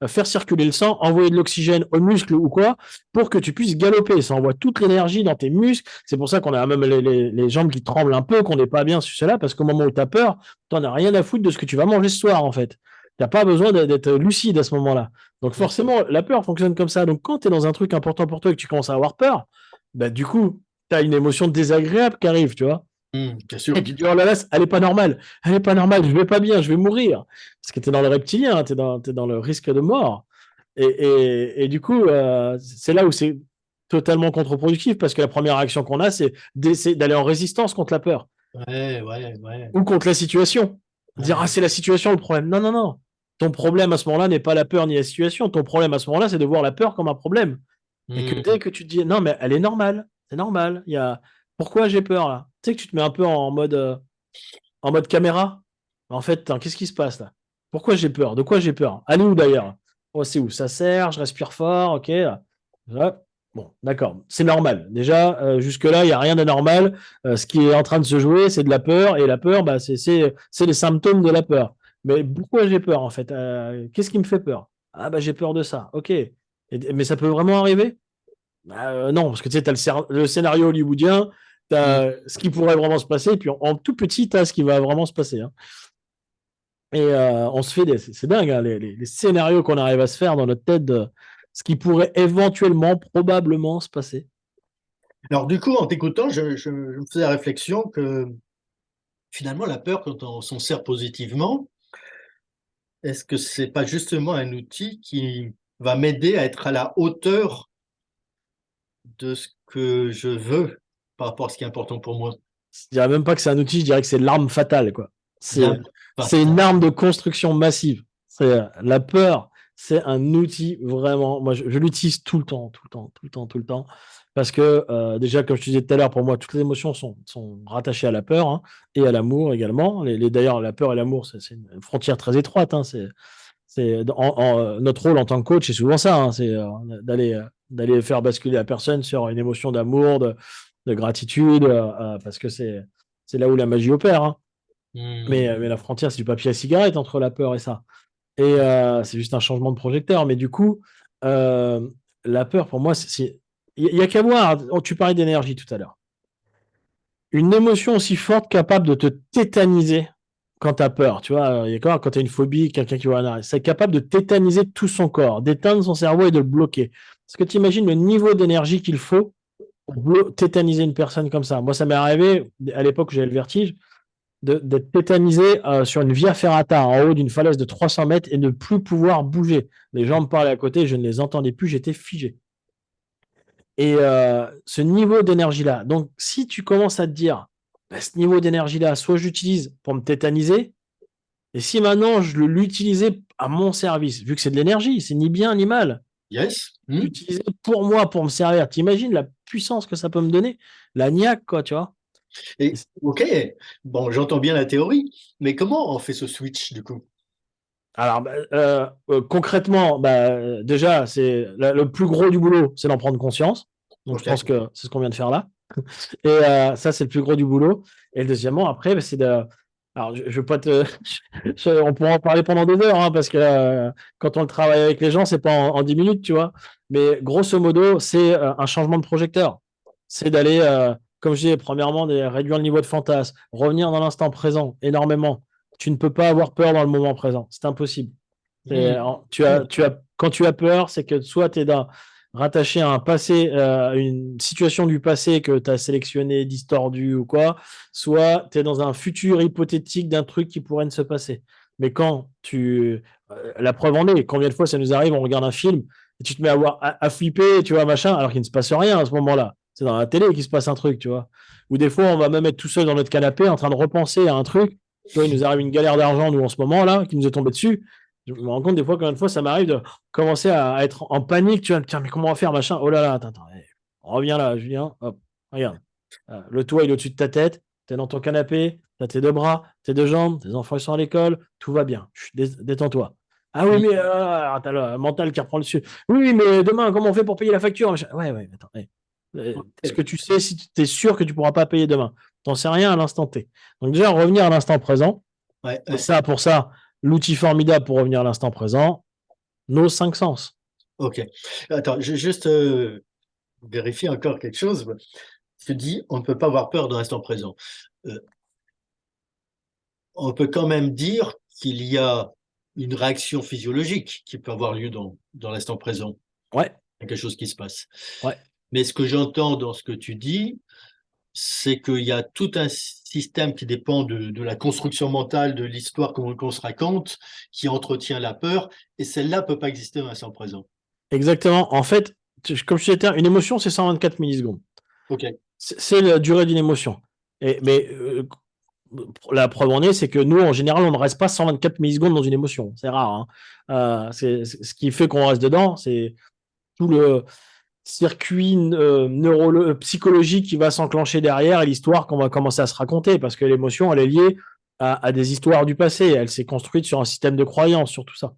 faire circuler le sang, envoyer de l'oxygène aux muscles ou quoi, pour que tu puisses galoper. Ça envoie toute l'énergie dans tes muscles. C'est pour ça qu'on a même les jambes qui tremblent un peu, qu'on n'est pas bien sur cela, parce qu'au moment où tu as peur, tu n'en as rien à foutre de ce que tu vas manger ce soir, en fait. Tu n'as pas besoin d'être lucide à ce moment-là. Donc forcément, la peur fonctionne comme ça. Donc quand tu es dans un truc important pour toi et que tu commences à avoir peur, bah, du coup, tu as une émotion désagréable qui arrive, tu vois. Bien Et sûr. tu te dis, oh là là, elle est pas normale. Elle est pas normale, je vais pas bien, je vais mourir. Parce que tu es dans le reptilien, t'es dans le risque de mort. Et du coup, c'est là où c'est totalement contre-productif parce que la première réaction qu'on a, c'est d'essayer d'aller en résistance contre la peur Ouais, ouais, ouais. ou contre la situation. Dire, ah, Ouais. c'est la situation le problème. Non, non, non. Ton problème à ce moment-là n'est pas la peur ni la situation. Ton problème à ce moment-là, c'est de voir la peur comme un problème. Et que dès Hmm. que tu te dis, non, mais elle est normale, c'est normal. Pourquoi j'ai peur là? Tu sais que tu te mets un peu en mode caméra. En fait, qu'est-ce qui se passe là? Pourquoi j'ai peur? De quoi j'ai peur? Allez où d'ailleurs? Oh, c'est où? Ça sert, je respire fort, ok. Ouais. Bon, d'accord, c'est normal. Déjà, jusque-là, il n'y a rien d'anormal. Ce qui est en train de se jouer, c'est de la peur, et la peur, bah, c'est les symptômes de la peur. Mais pourquoi j'ai peur en fait? Qu'est-ce qui me fait peur? Ah bah j'ai peur de ça, ok. Mais ça peut vraiment arriver? Bah, non, parce que tu sais, tu as le scénario hollywoodien, tu Hmm. as ce qui pourrait vraiment se passer, et puis en tout petit, tu as ce qui va vraiment se passer, hein. Et on se fait c'est dingue, hein, les scénarios qu'on arrive à se faire dans notre tête de ce qui pourrait éventuellement, probablement se passer. Alors, du coup, en t'écoutant, je me faisais la réflexion que finalement, la peur, quand on s'en sert positivement, est-ce que c'est pas justement un outil qui va m'aider à être à la hauteur de ce que je veux par rapport à ce qui est important pour moi. Je dirais même pas que c'est un outil, je dirais que c'est l'arme fatale, quoi. C'est, L'arme c'est une fatale. arme de construction massive. La peur, c'est un outil vraiment. Moi, je l'utilise tout le temps, tout le temps, tout le temps, tout le temps. Parce que déjà, comme je te disais tout à l'heure, pour moi, toutes les émotions sont rattachées à la peur, hein, et à l'amour également. D'ailleurs, la peur et l'amour, c'est une frontière très étroite, hein. Notre rôle en tant que coach, c'est souvent ça, hein, c'est d'aller faire basculer la personne sur une émotion d'amour, de gratitude, parce que c'est là où la magie opère, hein. Mais la frontière, c'est du papier à cigarette entre la peur et ça. Et c'est juste un changement de projecteur. Mais du coup, euh, la peur, pour moi, il y a qu'à voir. Oh, tu parlais d'énergie tout à l'heure. Une émotion aussi forte capable de te tétaniser quand tu as peur, tu vois, quand tu as une phobie, quelqu'un qui voit un arrêt, c'est capable de tétaniser tout son corps, d'éteindre son cerveau et de le bloquer. Est-ce que tu imagines le niveau d'énergie qu'il faut pour tétaniser une personne comme ça? Moi, ça m'est arrivé à l'époque où j'avais le vertige d'être tétanisé sur une via ferrata en haut d'une falaise de 300 mètres et ne plus pouvoir bouger. Les gens me parlaient à côté, je ne les entendais plus, j'étais figé. Et ce niveau d'énergie-là, donc si tu commences à te dire, bah, ce niveau d'énergie-là, soit j'utilise pour me tétaniser, et si maintenant je l'utilisais à mon service, vu que c'est de l'énergie, c'est ni bien ni mal, Yes. l'utiliser pour moi, pour me servir, t'imagines la puissance que ça peut me donner? La niaque, quoi, tu vois? Et ok, bon, j'entends bien la théorie, mais comment on fait ce switch du coup? Alors, concrètement, déjà, le plus gros du boulot, c'est d'en prendre conscience. Donc, je Ok. pense que c'est ce qu'on vient de faire là. Et ça, c'est le plus gros du boulot. Et le deuxièmement, après, c'est de. Alors, je veux pas te. On pourra en parler pendant 2 heures, hein, parce que quand on le travaille avec les gens, c'est pas en 10 minutes, tu vois. Mais grosso modo, c'est un changement de projecteur. C'est d'aller, comme je disais, premièrement, de réduire le niveau de fantasme, revenir dans l'instant présent énormément. Tu ne peux pas avoir peur dans le moment présent. C'est impossible. Hmm. Quand tu as peur, c'est que soit tu es rattaché à un passé, une situation du passé que tu as sélectionné, distordu ou quoi, soit tu es dans un futur hypothétique d'un truc qui pourrait ne se passer. Mais la preuve en est, combien de fois ça nous arrive, on regarde un film et tu te mets à flipper, tu vois, machin, alors qu'il ne se passe rien à ce moment-là. C'est dans la télé qu'il se passe un truc, tu vois. Ou des fois, on va même être tout seul dans notre canapé en train de repenser à un truc. Tu vois, il nous arrive une galère d'argent, nous, en ce moment-là, qui nous est tombée dessus. Je me rends compte des fois, combien de fois ça m'arrive de commencer à être en panique, tu vois, tiens, mais comment on va faire, machin, oh là là, attends, reviens là, Julien, hop, regarde. Le toit, il est au-dessus de ta tête, tu es dans ton canapé, tu as tes 2 bras, tes 2 jambes, tes enfants ils sont à l'école, tout va bien, détends-toi. Ah oui, Hmm. mais t'as le mental qui reprend le dessus. Oui, mais demain, comment on fait pour payer la facture? Ouais, ouais, attends. Est-ce que tu sais si tu es sûr que tu ne pourras pas payer demain? Tu n'en sais rien à l'instant T. Donc déjà, revenir à l'instant présent, Ouais, et ouais. ça, pour ça, l'outil formidable pour revenir à l'instant présent, nos 5 sens. Ok. Attends, je vais juste vérifier encore quelque chose. Tu dis, on ne peut pas avoir peur dans l'instant présent. Euh, on peut quand même dire qu'il y a une réaction physiologique qui peut avoir lieu dans l'instant présent. Ouais, Il y a quelque chose qui se passe. ouais. Mais ce que j'entends dans ce que tu dis, c'est qu'il y a tout un système qui dépend de la construction mentale, de l'histoire qu'on se raconte, qui entretient la peur, et celle-là ne peut pas exister dans l'instant présent. Exactement. En fait, comme je disais, une émotion, c'est 124 millisecondes. Ok. C'est la durée d'une émotion. Mais la preuve en est, c'est que nous, en général, on ne reste pas 124 millisecondes dans une émotion. C'est rare, hein. Ce qui fait qu'on reste dedans, c'est tout le circuit psychologique qui va s'enclencher derrière et l'histoire qu'on va commencer à se raconter, parce que l'émotion, elle est liée à des histoires du passé. Elle s'est construite sur un système de croyances, sur tout ça.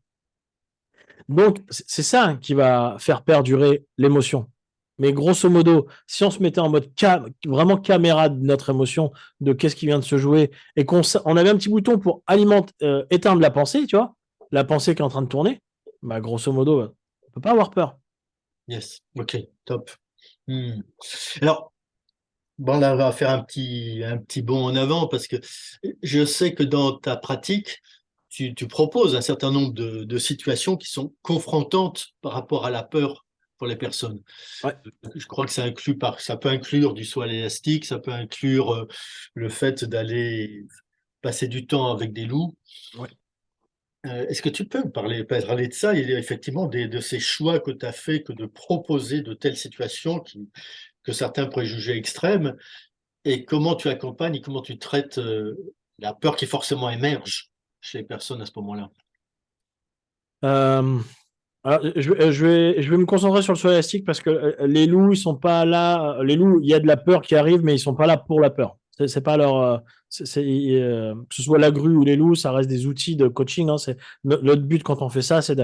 Donc, c'est ça qui va faire perdurer l'émotion. Mais grosso modo, si on se mettait en mode vraiment caméra de notre émotion, de qu'est-ce qui vient de se jouer, et on avait un petit bouton pour éteindre la pensée, tu vois, la pensée qui est en train de tourner, bah, grosso modo, on ne peut pas avoir peur. Yes. Ok. Top. Alors, bon, là, on va faire un petit bond en avant parce que je sais que dans ta pratique, tu proposes un certain nombre de situations qui sont confrontantes par rapport à la peur pour les personnes. Ouais, Je crois que ça peut inclure du saut à l'élastique, ça peut inclure le fait d'aller passer du temps avec des loups. ouais. Est-ce que tu peux me parler de ça, et effectivement de ces choix que tu as fait, que de proposer de telles situations que certains pourraient juger extrêmes, et comment tu accompagnes et comment tu traites la peur qui forcément émerge chez les personnes à ce moment-là? Euh, alors, je vais me concentrer sur le saut élastique parce que les loups, ils sont pas là. Les loups, il y a de la peur qui arrive, mais ils sont pas là pour la peur. C'est pas leur. Que ce soit la grue ou les loups, ça reste des outils de coaching, hein. Notre but quand on fait ça, c'est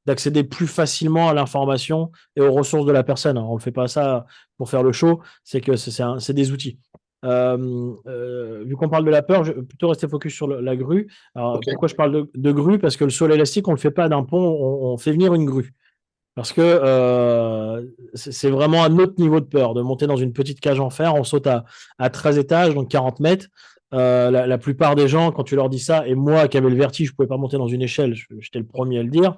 d'accéder plus facilement à l'information et aux ressources de la personne, hein. On ne fait pas ça pour faire le show, c'est que c'est des outils. Vu qu'on parle de la peur, je vais plutôt rester focus sur la grue. Alors, Ok. pourquoi je parle de grue? Parce que le saut élastique, on ne le fait pas d'un pont, on fait venir une grue. Parce que c'est vraiment un autre niveau de peur de monter dans une petite cage en fer. On saute à 13 étages, donc 40 mètres. La plupart des gens, quand tu leur dis ça, et moi qui avais le vertige, je ne pouvais pas monter dans une échelle, j'étais le premier à le dire,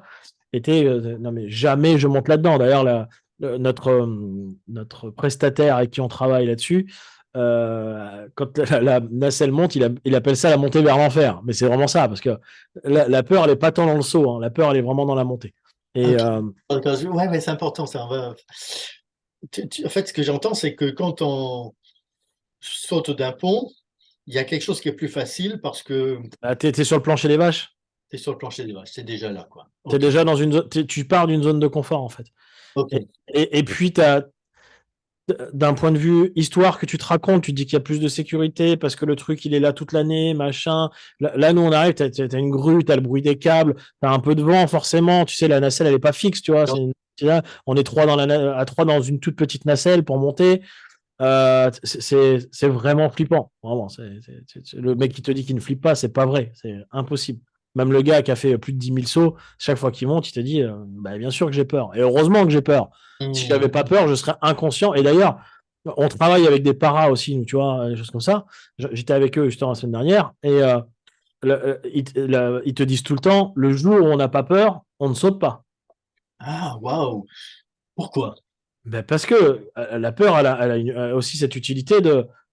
était non mais jamais je monte là-dedans. D'ailleurs, notre prestataire avec qui on travaille là-dessus, quand la nacelle monte, il appelle ça la montée vers l'enfer. Mais c'est vraiment ça, parce que la peur, elle n'est pas tant dans le saut, hein. La peur, elle est vraiment dans la montée. Et Ok. Ouais, ouais, c'est important ça. En fait, ce que j'entends, c'est que quand on saute d'un pont, il y a quelque chose qui est plus facile parce que t'es sur le plancher des vaches. tu es sur le plancher des vaches. C'est déjà là, quoi. T'es Ok. déjà dans une zone, tu pars d'une zone de confort, en fait. Ok. Et puis, d'un point de vue histoire que tu te racontes, tu te dis qu'il y a plus de sécurité parce que le truc, il est là toute l'année, machin. Là, nous, on arrive, t'as une grue, t'as le bruit des câbles, t'as un peu de vent, forcément. Tu sais, la nacelle, elle est pas fixe, tu vois. Là, on est à trois dans une toute petite nacelle pour monter. C'est vraiment flippant. Vraiment, le mec qui te dit qu'il ne flippe pas, c'est pas vrai. C'est impossible. Même le gars qui a fait plus de 10 000 sauts, chaque fois qu'il monte, il te dit bah, bien sûr que j'ai peur. Et heureusement que j'ai peur. Si j'avais pas peur, je serais inconscient. Et d'ailleurs, on travaille avec des paras aussi, nous, tu vois, des choses comme ça. J'étais avec eux justement la semaine dernière. Et ils te disent tout le temps le jour où on n'a pas peur, on ne saute pas. Ah, waouh. Pourquoi? Ben parce que la peur, elle a aussi cette utilité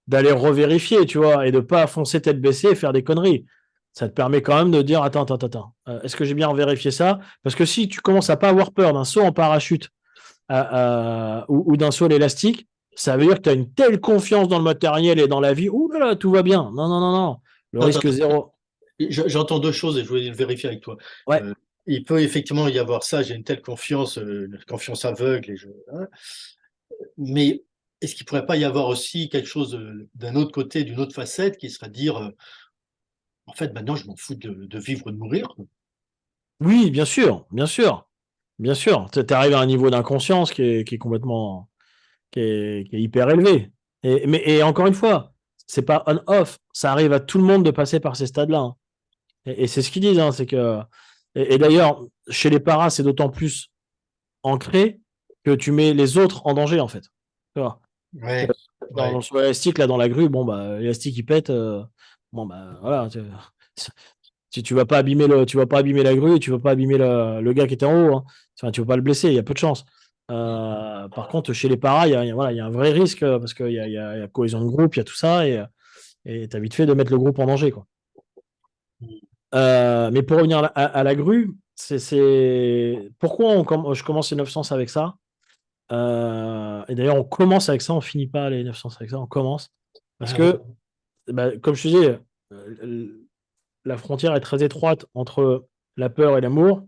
d'aller revérifier, tu vois, et de pas foncer tête baissée et faire des conneries. Ça te permet quand même de dire, attends, attends, attends, est-ce que j'ai bien vérifié ça? Parce que si tu commences à pas avoir peur d'un saut en parachute ou d'un saut à l'élastique, ça veut dire que tu as une telle confiance dans le matériel et dans la vie, ouh là là, tout va bien. Non, non, non, non. Le Attends, risque attends, zéro. j'entends deux choses et je voulais le vérifier avec toi. Ouais. Euh, il peut effectivement y avoir ça, j'ai une telle confiance, une confiance aveugle, hein. Mais est-ce qu'il ne pourrait pas y avoir aussi quelque chose d'un autre côté, d'une autre facette, qui serait de dire, en fait, maintenant, je m'en fous de vivre ou de mourir, quoi. Oui, bien sûr, bien sûr, bien sûr. Tu arrives à un niveau d'inconscience qui est complètement qui est hyper élevé. Et encore une fois, c'est pas on-off. Ça arrive à tout le monde de passer par ces stades-là, hein. Et c'est ce qu'ils disent, hein, c'est que. Et d'ailleurs, chez les paras, c'est d'autant plus ancré que tu mets les autres en danger, en fait. Tu vois. Ouais, Dans ouais. le saut élastique, là, dans la grue, bon, bah, l'élastique, il pète. Bon, bah, voilà. Tu vas pas abîmer tu vas pas abîmer la grue, tu vas pas abîmer le gars qui était en haut, hein. Enfin, tu vas pas le blesser, il y a peu de chance. Par contre, chez les paras, voilà, il y a un vrai risque parce qu'il y a cohésion de groupe, il y a tout ça et tu as vite fait de mettre le groupe en danger, quoi. Mais pour revenir à la grue, pourquoi je commence les 900 avec ça. Et d'ailleurs, on commence avec ça, on finit pas les 900 avec ça, on commence. Parce Ah ouais. que, bah, comme je te disais, la frontière est très étroite entre la peur et l'amour.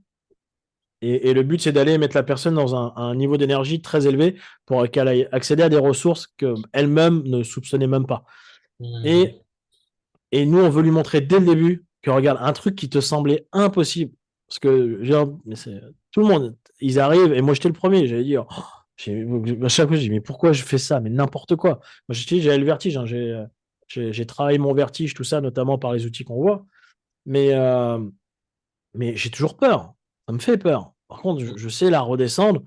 Et le but, c'est d'aller mettre la personne dans un niveau d'énergie très élevé pour qu'elle aille accéder à des ressources qu'elle-même ne soupçonnait même pas. Hmm. Et, et nous, on veut lui montrer dès le début que, regarde, un truc qui te semblait impossible. Parce que mais tout le monde, ils arrivent, et moi, j'étais le premier, j'allais dire, oh, à chaque fois, je dis, mais pourquoi je fais ça? Mais n'importe quoi. Moi, j'avais le vertige, hein, j'ai travaillé mon vertige, tout ça, notamment par les outils qu'on voit. Mais, euh, mais j'ai toujours peur. Ça me fait peur. Par contre, je sais la redescendre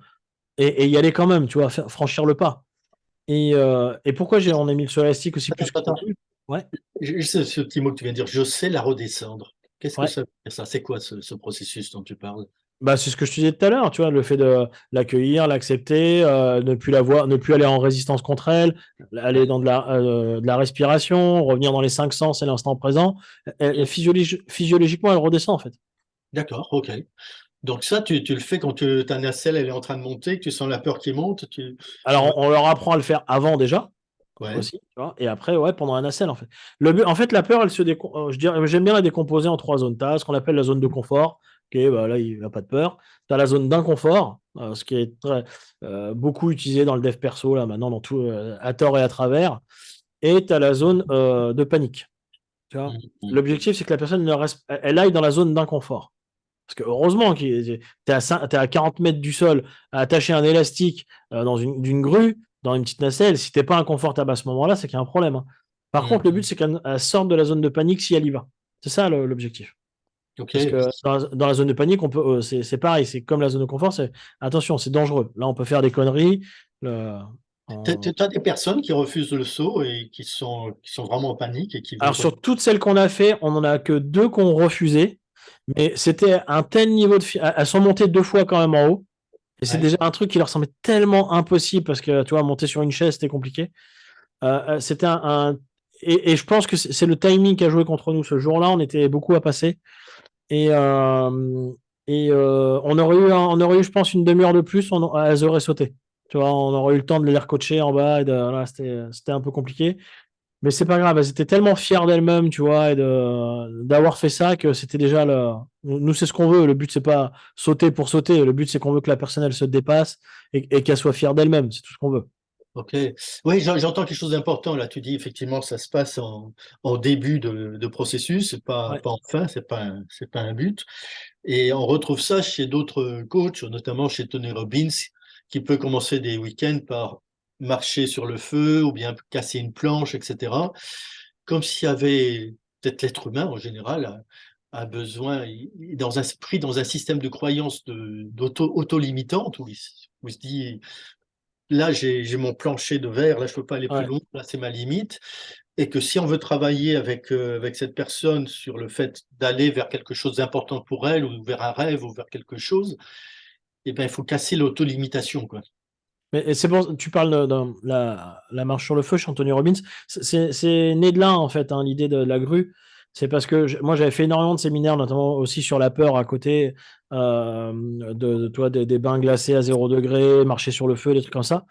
et y aller quand même, tu vois, franchir le pas. Et pourquoi on a mis le élastique aussi Attends, plus que la attends. grue? Ouais, Juste ce petit mot que tu viens de dire, je sais la redescendre. Qu'est-ce que ouais. ça veut dire ça? C'est quoi ce processus dont tu parles? Bah, c'est ce que je te disais tout à l'heure, tu vois, le fait de l'accueillir, l'accepter, ne plus la voir, ne plus aller en résistance contre elle, aller dans de la respiration, revenir dans les cinq sens et l'instant présent. Physiologiquement, elle redescend, en fait. D'accord, ok. Donc ça, tu le fais quand ta nacelle elle est en train de monter, que tu sens la peur qui monte, tu Alors, vas... on leur apprend à le faire avant déjà, Ouais. aussi, tu vois, et après, ouais, pendant un nacelle, en fait. En fait, la peur, je dirais, j'aime bien la décomposer en trois zones. Tu as ce qu'on appelle la zone de confort. Ok, bah là, il n'y a pas de peur. Tu as la zone d'inconfort, ce qui est beaucoup utilisé dans le dev perso, là, maintenant, dans tout, à tort et à travers. Et tu as la zone de panique. Tu vois. Mhm. L'objectif, c'est que la personne elle aille dans la zone d'inconfort. Parce que heureusement, tu es à 40 mètres du sol, à attacher un élastique d'une grue, dans une petite nacelle. Si tu n'es pas inconfortable à ce moment-là, c'est qu'il y a un problème, hein. Par contre, le but, Mhm. c'est qu'elle sorte de la zone de panique si elle y va. C'est ça l'objectif. Ok. Parce que dans la zone de panique, c'est pareil, c'est comme la zone de confort, attention, c'est dangereux. Là, on peut faire des conneries. Le- Tu on- as des personnes qui refusent le saut et qui sont vraiment en panique et qui veulent Alors, pas. sur toutes celles qu'on a fait, on n'en a que deux qui ont refusé. Mais c'était un tel niveau de. Elles sont montées deux fois quand même en haut. Et c'est Ouais. déjà un truc qui leur semblait tellement impossible parce que, tu vois, monter sur une chaise, c'était compliqué. C'était et je pense que c'est le timing qui a joué contre nous ce jour-là. On était beaucoup à passer. Et, on aurait eu, je pense, une demi-heure de plus. Elles auraient sauté. Tu vois, on aurait eu le temps de les recoacher en bas. Voilà, c'était un peu compliqué. Mais c'est pas grave. Elles étaient tellement fières d'elles-mêmes, tu vois, d'avoir fait ça que c'était déjà le. Nous, c'est ce qu'on veut. Le but, c'est pas sauter pour sauter. Le but, c'est qu'on veut que la personne, elle se dépasse et qu'elle soit fière d'elle-même. C'est tout ce qu'on veut. Ok. Oui, j'entends quelque chose d'important là. Tu dis effectivement que ça se passe en début de processus, c'est Ouais. pas en fin, c'est pas un but. Et on retrouve ça chez d'autres coachs, notamment chez Tony Robbins, qui peut commencer des week-ends par marcher sur le feu ou bien casser une planche, etc. Comme s'il y avait, peut-être l'être humain en général, a besoin, il est pris dans un système de croyance auto-limitante où il se dit, là j'ai mon plancher de verre, là je peux pas aller plus Ouais. loin, là c'est ma limite. Et que si on veut travailler avec cette personne sur le fait d'aller vers quelque chose d'important pour elle, ou vers un rêve, ou vers quelque chose, eh ben, il faut casser l'auto-limitation, quoi. Mais et c'est pour tu parles la marche sur le feu chez Anthony Robbins. C'est né de là, en fait, hein, l'idée de la grue. C'est parce que moi, j'avais fait énormément de séminaires, notamment aussi sur la peur à côté, toi, des bains glacés à 0 degré, marcher sur le feu, des trucs comme ça.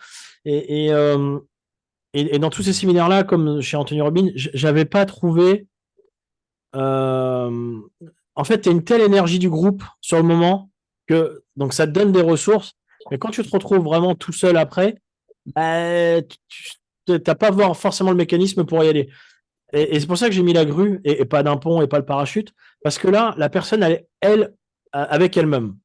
Et dans tous ces séminaires-là, comme chez Anthony Robbins, j'avais pas trouvé. euh, En fait, tu as une telle énergie du groupe sur le moment que donc ça te donne des ressources. Mais quand tu te retrouves vraiment tout seul après, bah, tu n'as pas forcément le mécanisme pour y aller. Et c'est pour ça que j'ai mis la grue et pas d'un pont et pas le parachute. Parce que là, la personne, elle avec elle-même.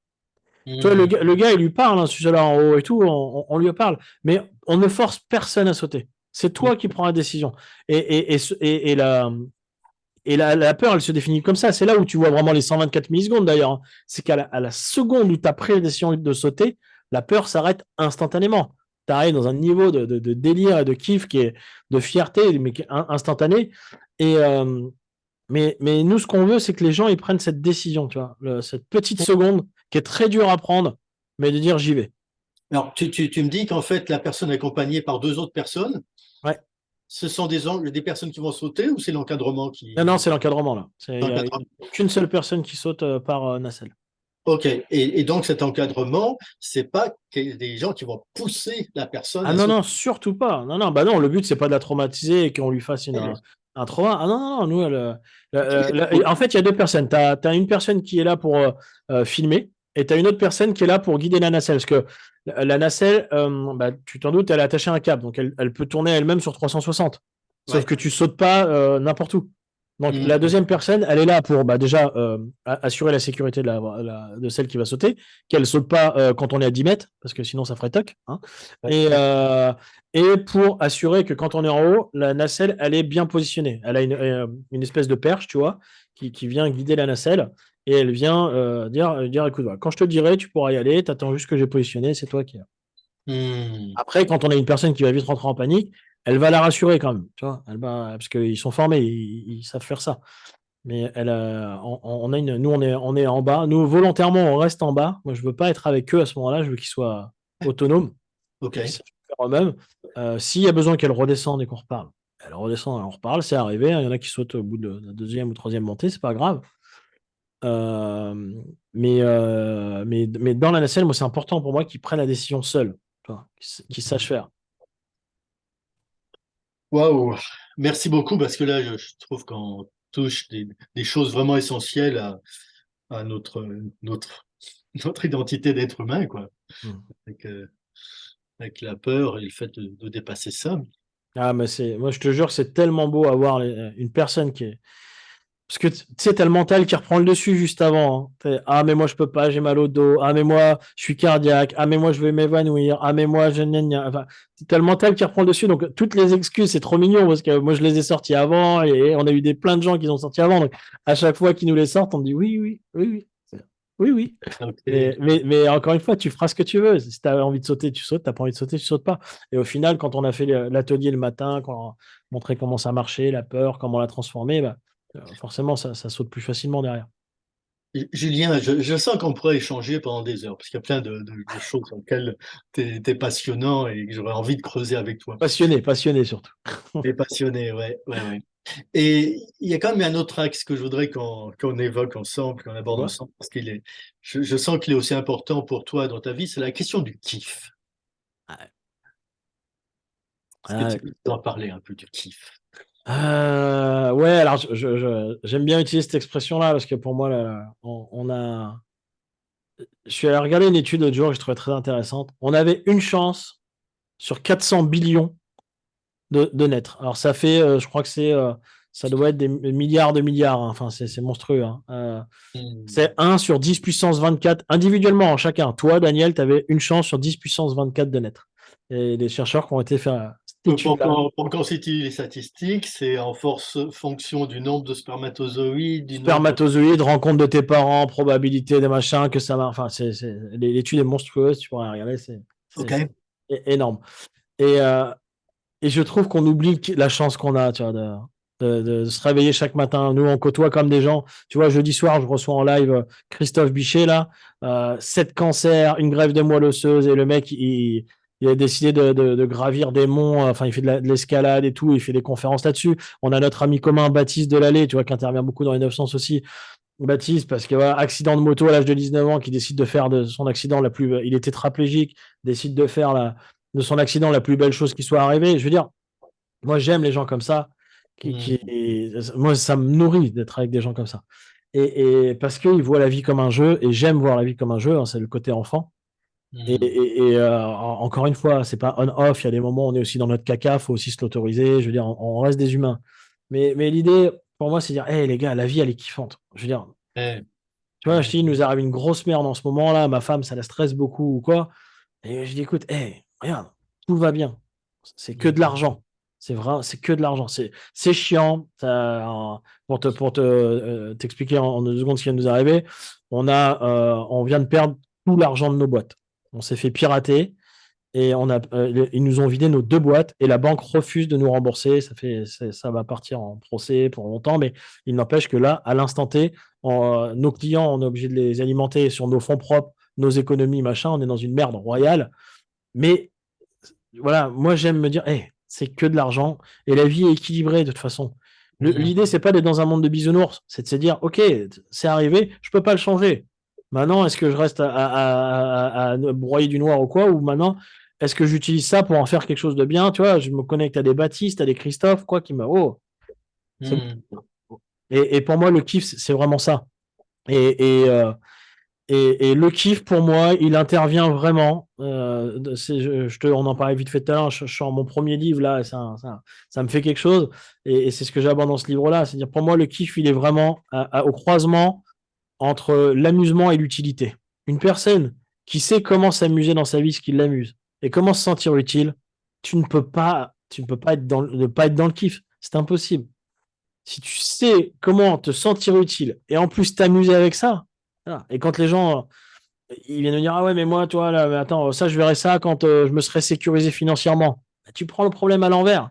Tu vois, Mmh. le gars, il lui parle, hein, ce là en haut et tout, on lui parle. Mais on ne force personne à sauter. C'est toi qui prends la décision. Et la peur, elle se définit comme ça. C'est là où tu vois vraiment les 124 millisecondes d'ailleurs, hein. C'est à la seconde où tu as pris la décision de sauter, la peur s'arrête instantanément. Tu arrives dans un niveau de délire et de kiff qui est de fierté, mais qui est instantané. Et, mais nous, ce qu'on veut, c'est que les gens ils prennent cette décision, tu vois, cette petite seconde qui est très dure à prendre, mais de dire j'y vais. Alors, tu me dis qu'en fait, la personne est accompagnée par deux autres personnes. Ouais. Ce sont des personnes qui vont sauter ou c'est l'encadrement Non, non, qui... c'est l'encadrement là. Il n'y a l'encadrement. qu'une seule personne qui saute par nacelle. Ok. Et donc, cet encadrement, c'est pas des gens qui vont pousser la personne Ah à non, sauter. non, surtout pas. Non, non, bah non, le but, c'est pas de la traumatiser et qu'on lui fasse un trauma. Ah non, non, non, nous, en fait, il y a deux personnes. Tu as une personne qui est là pour filmer et tu as une autre personne qui est là pour guider la nacelle. Parce que la nacelle, bah, tu t'en doutes, elle est attachée à un câble. Donc, elle peut tourner elle-même sur 360. Sauf Ouais. que tu sautes pas n'importe où. Donc, la Mmh. deuxième personne, elle est là pour bah, déjà assurer la sécurité de celle qui va sauter, qu'elle saute pas quand on est à 10 mètres, parce que sinon ça ferait toc, hein. Ouais. Et, euh, et pour assurer que quand on est en haut, la nacelle, elle est bien positionnée. Elle a une espèce de perche, tu vois, qui vient guider la nacelle. Et elle vient dire, écoute, voilà, quand je te dirai, tu pourras y aller, tu attends juste que j'ai positionné, c'est toi qui. Mmh. Après, quand on a une personne qui va vite rentrer en panique, elle va la rassurer quand même, tu vois, parce qu'ils sont formés, ils savent faire ça. Mais on a nous, on est en bas. Nous, volontairement, on reste en bas. Moi, je veux pas être avec eux à ce moment-là. Je veux qu'ils soient autonomes Ok. et qu'ils sachent faire eux-mêmes. S'il y a besoin qu'elle redescende et qu'on reparle, elle redescend et on reparle. C'est arrivé, hein. Il y en a qui sautent au bout de la deuxième ou troisième montée, c'est pas grave. Euh, mais dans la nacelle, moi, c'est important pour moi qu'ils prennent la décision seuls, tu vois, qu'ils sachent faire. Waouh, merci beaucoup parce que là, je trouve qu'on touche des choses vraiment essentielles à notre, notre identité d'être humain, quoi. Mm. Avec, avec la peur et le fait de dépasser ça. Ah, mais moi, je te jure, c'est tellement beau avoir une personne qui est. Parce que tu sais, t'as le mental qui reprend le dessus juste avant, hein. Ah, mais moi, je peux pas, j'ai mal au dos. Ah, mais moi, je suis cardiaque. Ah, mais moi, je vais m'évanouir. Ah, mais moi, je. Gna, gna. Enfin, t'as le mental qui reprend le dessus. Donc, toutes les excuses, c'est trop mignon parce que moi, je les ai sorties avant et on a eu plein de gens qui les ont sortis avant. Donc, à chaque fois qu'ils nous les sortent, on dit oui, oui, oui, oui. Oui, oui. Ok. Mais encore une fois, tu feras ce que tu veux. Si tu as envie de sauter, tu sautes. Tu n'as pas envie de sauter, tu sautes pas. Et au final, quand on a fait l'atelier le matin, quand on a montré comment ça marchait, la peur, comment la transformer, bah, forcément, ça saute plus facilement derrière. Julien, je sens qu'on pourrait échanger pendant des heures parce qu'il y a plein de choses sur lesquelles tu es passionnant et que j'aurais envie de creuser avec toi. Passionné, passionné surtout. Et passionné, ouais, ouais, ouais. Et il y a quand même un autre axe que je voudrais qu'on évoque ensemble, qu'on aborde Ouais. ensemble, parce je sens qu'il est aussi important pour toi dans ta vie, c'est la question du kiff. Est-ce que Ah, tu peux en parler un peu du kiff? ouais, alors j'aime bien utiliser cette expression-là parce que pour moi, là, on a. Je suis allé regarder une étude l'autre jour que je trouvais très intéressante. On avait une chance sur 400 billions de naître. Alors ça fait, je crois que ça doit être des milliards de milliards, hein. Enfin, c'est monstrueux, hein. Hmm. C'est 1 sur 10 puissance 24, individuellement, chacun. Toi, Daniel, tu avais une chance sur 10 puissance 24 de naître. Et les chercheurs qui ont été faire cette étude-là. Pour constituer les statistiques, c'est en force fonction du nombre de spermatozoïdes, du nombre. Spermatozoïdes, rencontre de tes parents, probabilité des machins, que ça va. Enfin, l'étude est monstrueuse, tu pourrais regarder, OK. c'est énorme. Et, et je trouve qu'on oublie la chance qu'on a, tu vois, de se réveiller chaque matin. Nous, on côtoie comme des gens. Tu vois, jeudi soir, je reçois en live Christophe Bichet, là, 7 cancers, une greffe de moelle osseuse, et le mec, il a décidé de gravir des monts. Enfin, il fait de l'escalade et tout, il fait des conférences là-dessus. On a notre ami commun, Baptiste Delallée, tu vois, qui intervient beaucoup dans les 900 aussi. Baptiste, parce que voilà, accident de moto à l'âge de 19 ans, qui décide de faire de son accident la plus. Il est tétraplégique, décide de faire de son accident la plus belle chose qui soit arrivée. Je veux dire, moi, j'aime les gens comme ça. Hmm. Moi, ça me nourrit d'être avec des gens comme ça. Et parce qu'ils voient la vie comme un jeu, et j'aime voir la vie comme un jeu, hein, c'est le côté enfant. Hmm. Encore une fois, c'est pas on-off, il y a des moments où on est aussi dans notre caca, il faut aussi se l'autoriser. Je veux dire, on reste des humains. Mais l'idée, pour moi, c'est de dire, hé les gars, la vie, elle est kiffante. Je veux dire, Eh, tu vois, je te dis, il nous arrive une grosse merde en ce moment-là, ma femme, ça la stresse beaucoup ou quoi. Et je dis, écoute, hé, regarde, tout va bien. C'est que de hmm. l'argent. C'est vrai, c'est que de l'argent. C'est chiant. T'expliquer en 2 secondes ce qui vient de nous arriver, on vient de perdre tout l'argent de nos boîtes. On s'est fait pirater et ils nous ont vidé nos 2 boîtes et la banque refuse de nous rembourser. Ça va partir en procès pour longtemps, mais il n'empêche que là, à l'instant T, nos clients, on est obligé de les alimenter sur nos fonds propres, nos économies, machin. On est dans une merde royale. Mais voilà, moi j'aime me dire, hey, c'est que de l'argent et la vie est équilibrée de toute façon. L'idée, Hmm. c'est pas d'être dans un monde de bisounours, c'est de se dire, ok, c'est arrivé, je peux pas le changer. Maintenant, est-ce que je reste à broyer du noir ou quoi, ou maintenant, est-ce que j'utilise ça pour en faire quelque chose de bien? Tu vois, je me connecte à des Baptiste, à des Christophe, quoi, oh, c'est Hmm. bon. Et pour moi, le kiff, c'est vraiment ça. Et, et le kiff, pour moi, il intervient vraiment. On en parlait vite fait tout à l'heure. Je sors mon premier livre, là, ça me fait quelque chose. Et c'est ce que j'aborde dans ce livre-là. C'est-à-dire, pour moi, le kiff, il est vraiment au croisement entre l'amusement et l'utilité. Une personne qui sait comment s'amuser dans sa vie, ce qui l'amuse, et comment se sentir utile, tu ne peux pas ne pas être dans le kiff. C'est impossible. Si tu sais comment te sentir utile et en plus t'amuser avec ça, voilà. Et quand les gens ils viennent me dire, ah ouais, mais moi, toi, là, mais attends, ça, je verrai ça quand je me serai sécurisé financièrement. Bah, tu prends le problème à l'envers.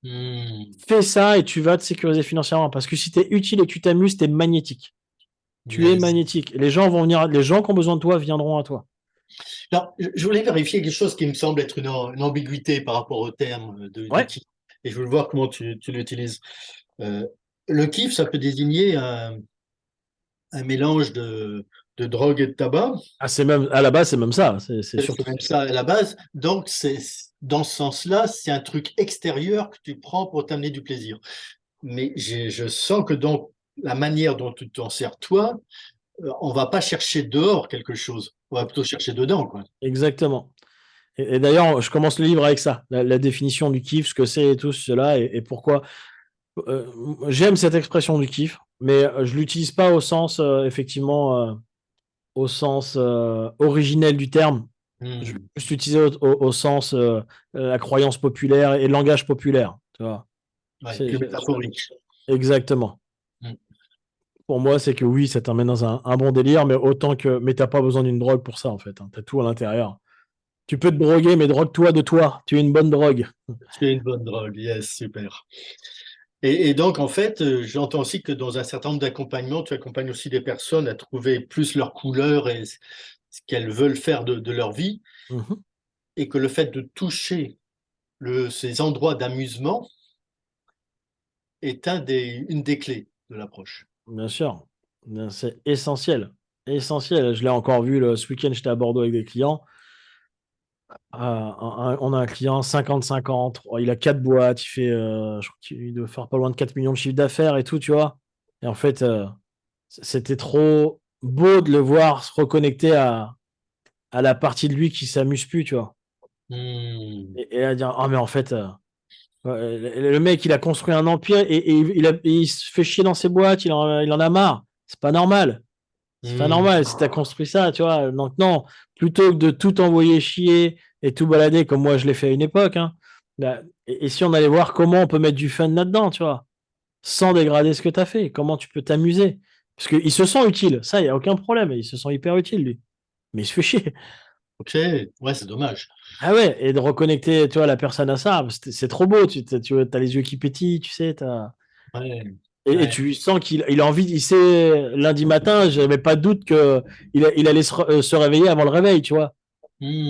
Hmm. Fais ça et tu vas te sécuriser financièrement. Parce que si tu es utile et que tu t'amuses, tu es magnétique. Tu es Yes. magnétique. Les gens vont venir, les gens qui ont besoin de toi viendront à toi. Alors, je voulais vérifier quelque chose qui me semble être une ambiguïté par rapport au terme de Ouais. kiff. Et je voulais voir comment tu l'utilises. Euh, le kiff, ça peut désigner un mélange de drogue et de tabac. Ah, c'est même, à la base, c'est même ça. C'est C'est surtout. même ça à la base. Donc, dans ce sens-là, c'est un truc extérieur que tu prends pour t'amener du plaisir. Mais je sens que dans la manière dont tu t'en sers toi, on va pas chercher dehors quelque chose. On va plutôt chercher dedans, quoi. Exactement. Et d'ailleurs, je commence le livre avec ça, la définition du kiff, ce que c'est et tout cela, et pourquoi. Euh, J'aime cette expression du kiff, mais je l'utilise pas au sens, effectivement, au sens originel du terme. Je vais Hmm. juste l'utiliser au sens la croyance populaire et le langage populaire. Tu vois. Ouais, plus métaphorique. Exactement. Hmm. Pour moi, c'est que oui, ça t'emmène dans un bon délire, mais autant que. Mais t'as pas besoin d'une drogue pour ça, en fait. Hein. T'as tout à l'intérieur. Tu peux te droguer, mais drogue-toi de toi. Tu es une bonne drogue. C'est une bonne drogue, yes, super. Et donc, en fait, j'entends aussi que dans un certain nombre d'accompagnements, tu accompagnes aussi des personnes à trouver plus leur couleur et ce qu'elles veulent faire de leur vie, Mhm. et que le fait de toucher ces endroits d'amusement est une des clés de l'approche. Bien sûr. C'est essentiel. Essentiel. Je l'ai encore vu ce week-end, j'étais à Bordeaux avec des clients. On a un client 50-50. Il a 4 boîtes. Il fait, je crois qu'il doit faire pas loin de 4 millions de chiffre d'affaires et tout, tu vois. Et en fait, c'était trop beau de le voir se reconnecter à la partie de lui qui s'amuse plus, tu vois. Hmm. Et à dire, ah, mais en fait, ouais, le mec, il a construit un empire et il se fait chier dans ses boîtes, il en a marre. C'est pas normal. C'est pas Hmm. normal si tu as construit ça, tu vois. Donc, non, plutôt que de tout envoyer chier et tout balader comme moi je l'ai fait à une époque, hein, bah, et si on allait voir comment on peut mettre du fun là-dedans, tu vois, sans dégrader ce que tu as fait, comment tu peux t'amuser. Parce qu'il se sent utile, ça, il n'y a aucun problème, il se sent hyper utile, lui. Mais il se fait chier. Ok, ouais, c'est dommage. Ah ouais, et de reconnecter, tu vois, la personne à ça, c'est trop beau, tu as les yeux qui pétillent, tu sais, Ouais, et ouais. tu sens qu'il a envie, il sait, lundi matin, j'avais pas de doute qu'il allait se réveiller avant le réveil, tu vois.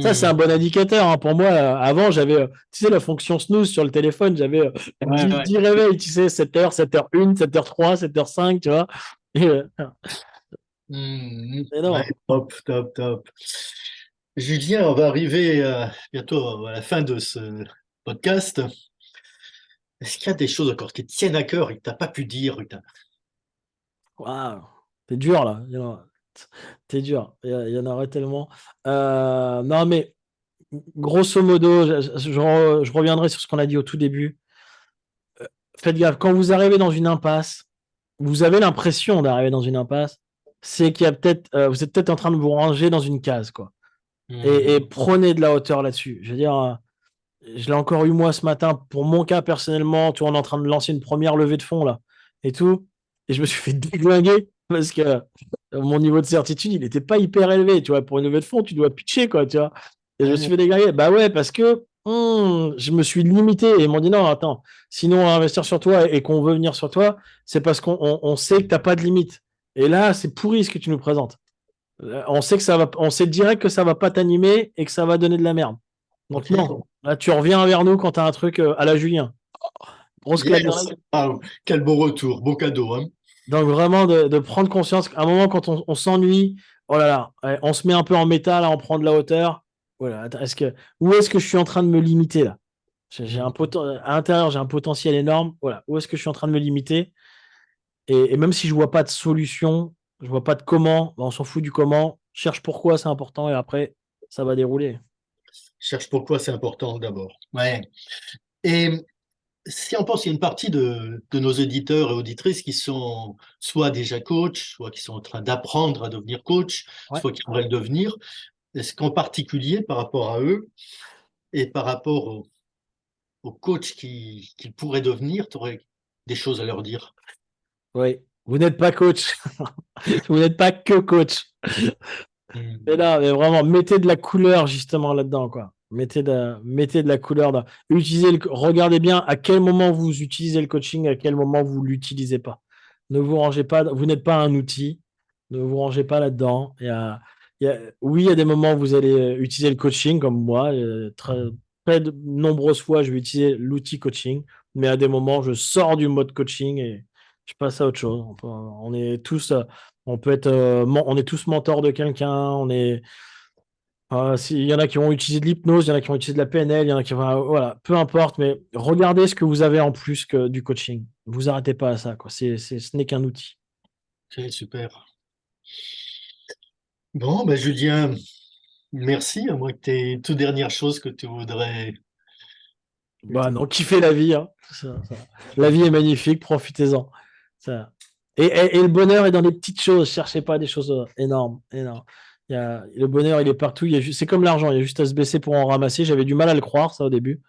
Ça, c'est Hmm. un bon indicateur. Hein. Pour moi, avant, j'avais, tu sais, la fonction snooze sur le téléphone, j'avais Ouais, 10, ouais. 10 réveils, tu sais, 7h, 7h1, 7h3, 7h5, tu vois. Et, Hmm. Ouais, non. top, top, top. Julien, on va arriver bientôt à la fin de ce podcast. Est-ce qu'il y a des choses encore qui te tiennent à cœur et que tu n'as pas pu dire? Waouh, t'es dur, là. T'es dur. Il y en aurait tellement. Non, mais grosso modo, je reviendrai sur ce qu'on a dit au tout début. Faites gaffe, quand vous arrivez dans une impasse, vous avez l'impression d'arriver dans une impasse, c'est qu'il y a peut-être, vous êtes peut-être en train de vous ranger dans une case, quoi. Et Hmm. prenez de la hauteur là-dessus. Je veux dire, je l'ai encore eu moi ce matin, pour mon cas personnellement, tu vois, on est en train de lancer une première levée de fonds là, et tout, et je me suis fait déglinguer parce que mon niveau de certitude, il n'était pas hyper élevé, tu vois, pour une levée de fonds, tu dois pitcher, quoi, tu vois. Et je me suis Ouais. fait déglinguer. Bah ouais, parce que je me suis limité et ils m'ont dit non, attends, sinon on va investir sur toi et qu'on veut venir sur toi, c'est parce qu'on sait que tu n'as pas de limite. Et là, c'est pourri ce que tu nous présentes. On sait que ça va, on sait direct que ça va pas t'animer et que ça va donner de la merde. Donc Ok. non, là tu reviens vers nous quand tu as un truc à la Julien. Grosse claque Yes. d'oreille. Ah, quel beau retour, beau cadeau, hein. Donc vraiment de prendre conscience qu'à un moment quand on s'ennuie, oh là là, ouais, on se met un peu en métal, là, on prend de la hauteur. Voilà, attends, où est-ce que je suis en train de me limiter là? J'ai Hmm. à l'intérieur, j'ai un potentiel énorme. Voilà, où est-ce que je suis en train de me limiter? Et même si je vois pas de solution, je vois pas de comment, ben, on s'en fout du comment. Cherche pourquoi, c'est important et après ça va dérouler. Cherche pourquoi c'est important d'abord. Ouais. Et si on pense qu'il y a une partie de nos éditeurs et auditrices qui sont soit déjà coach, soit qui sont en train d'apprendre à devenir coach, Ouais. soit qui pourraient le devenir, est-ce qu'en particulier par rapport à eux et par rapport aux coachs qui pourraient devenir, tu aurais des choses à leur dire? Oui, vous n'êtes pas coach. Vous n'êtes pas que coach. Mais Hmm. là, mais vraiment, mettez de la couleur justement là-dedans, quoi. Mettez de la couleur. Regardez bien à quel moment vous utilisez le coaching, à quel moment vous l'utilisez pas. Ne vous rangez pas, vous n'êtes pas un outil. Ne vous rangez pas là-dedans. Oui, il y a des moments où vous allez utiliser le coaching, comme moi. Très de nombreuses fois, je vais utiliser l'outil coaching. Mais à des moments, je sors du mode coaching je passe à autre chose. On est tous, on peut être, on est tous mentors de quelqu'un. Il y en a qui vont utiliser de l'hypnose, il y en a qui vont utiliser de la PNL, il y en a qui vont, voilà, peu importe, mais regardez ce que vous avez en plus que du coaching. Vous arrêtez pas à ça, quoi. Ce n'est qu'un outil. Ok, super. Bon, ben Julien, merci, à moins que tu aies toute dernière chose que tu voudrais. Bah non, kiffez la vie, hein. La vie est magnifique, profitez-en. Ça. Et le bonheur est dans les petites choses. Cherchez pas des choses énormes, énormes. Le bonheur, il est partout. C'est comme l'argent, il y a juste à se baisser pour en ramasser. J'avais du mal à le croire, ça, au début.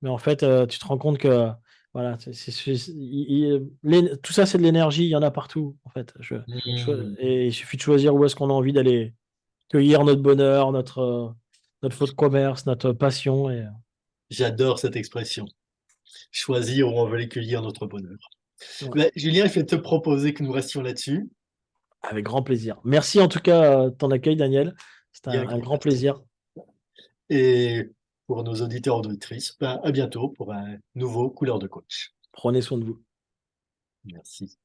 Mais en fait, tu te rends compte que voilà, tout ça, c'est de l'énergie. Il y en a partout, en fait. Hmm, Et il suffit de choisir où est-ce qu'on a envie d'aller cueillir notre bonheur, notre faute de commerce, notre passion. j'adore cette expression. Choisir où on veut les cueillir notre bonheur. Ouais. Ben, Julien, je vais te proposer que nous restions là-dessus. Avec grand plaisir. Merci en tout cas de ton accueil, Daniel. C'était Il y a un un grand grand merci. plaisir. Et pour nos auditeurs et auditrices, ben, à bientôt pour un nouveau Couleur de coach. Prenez soin de vous. Merci.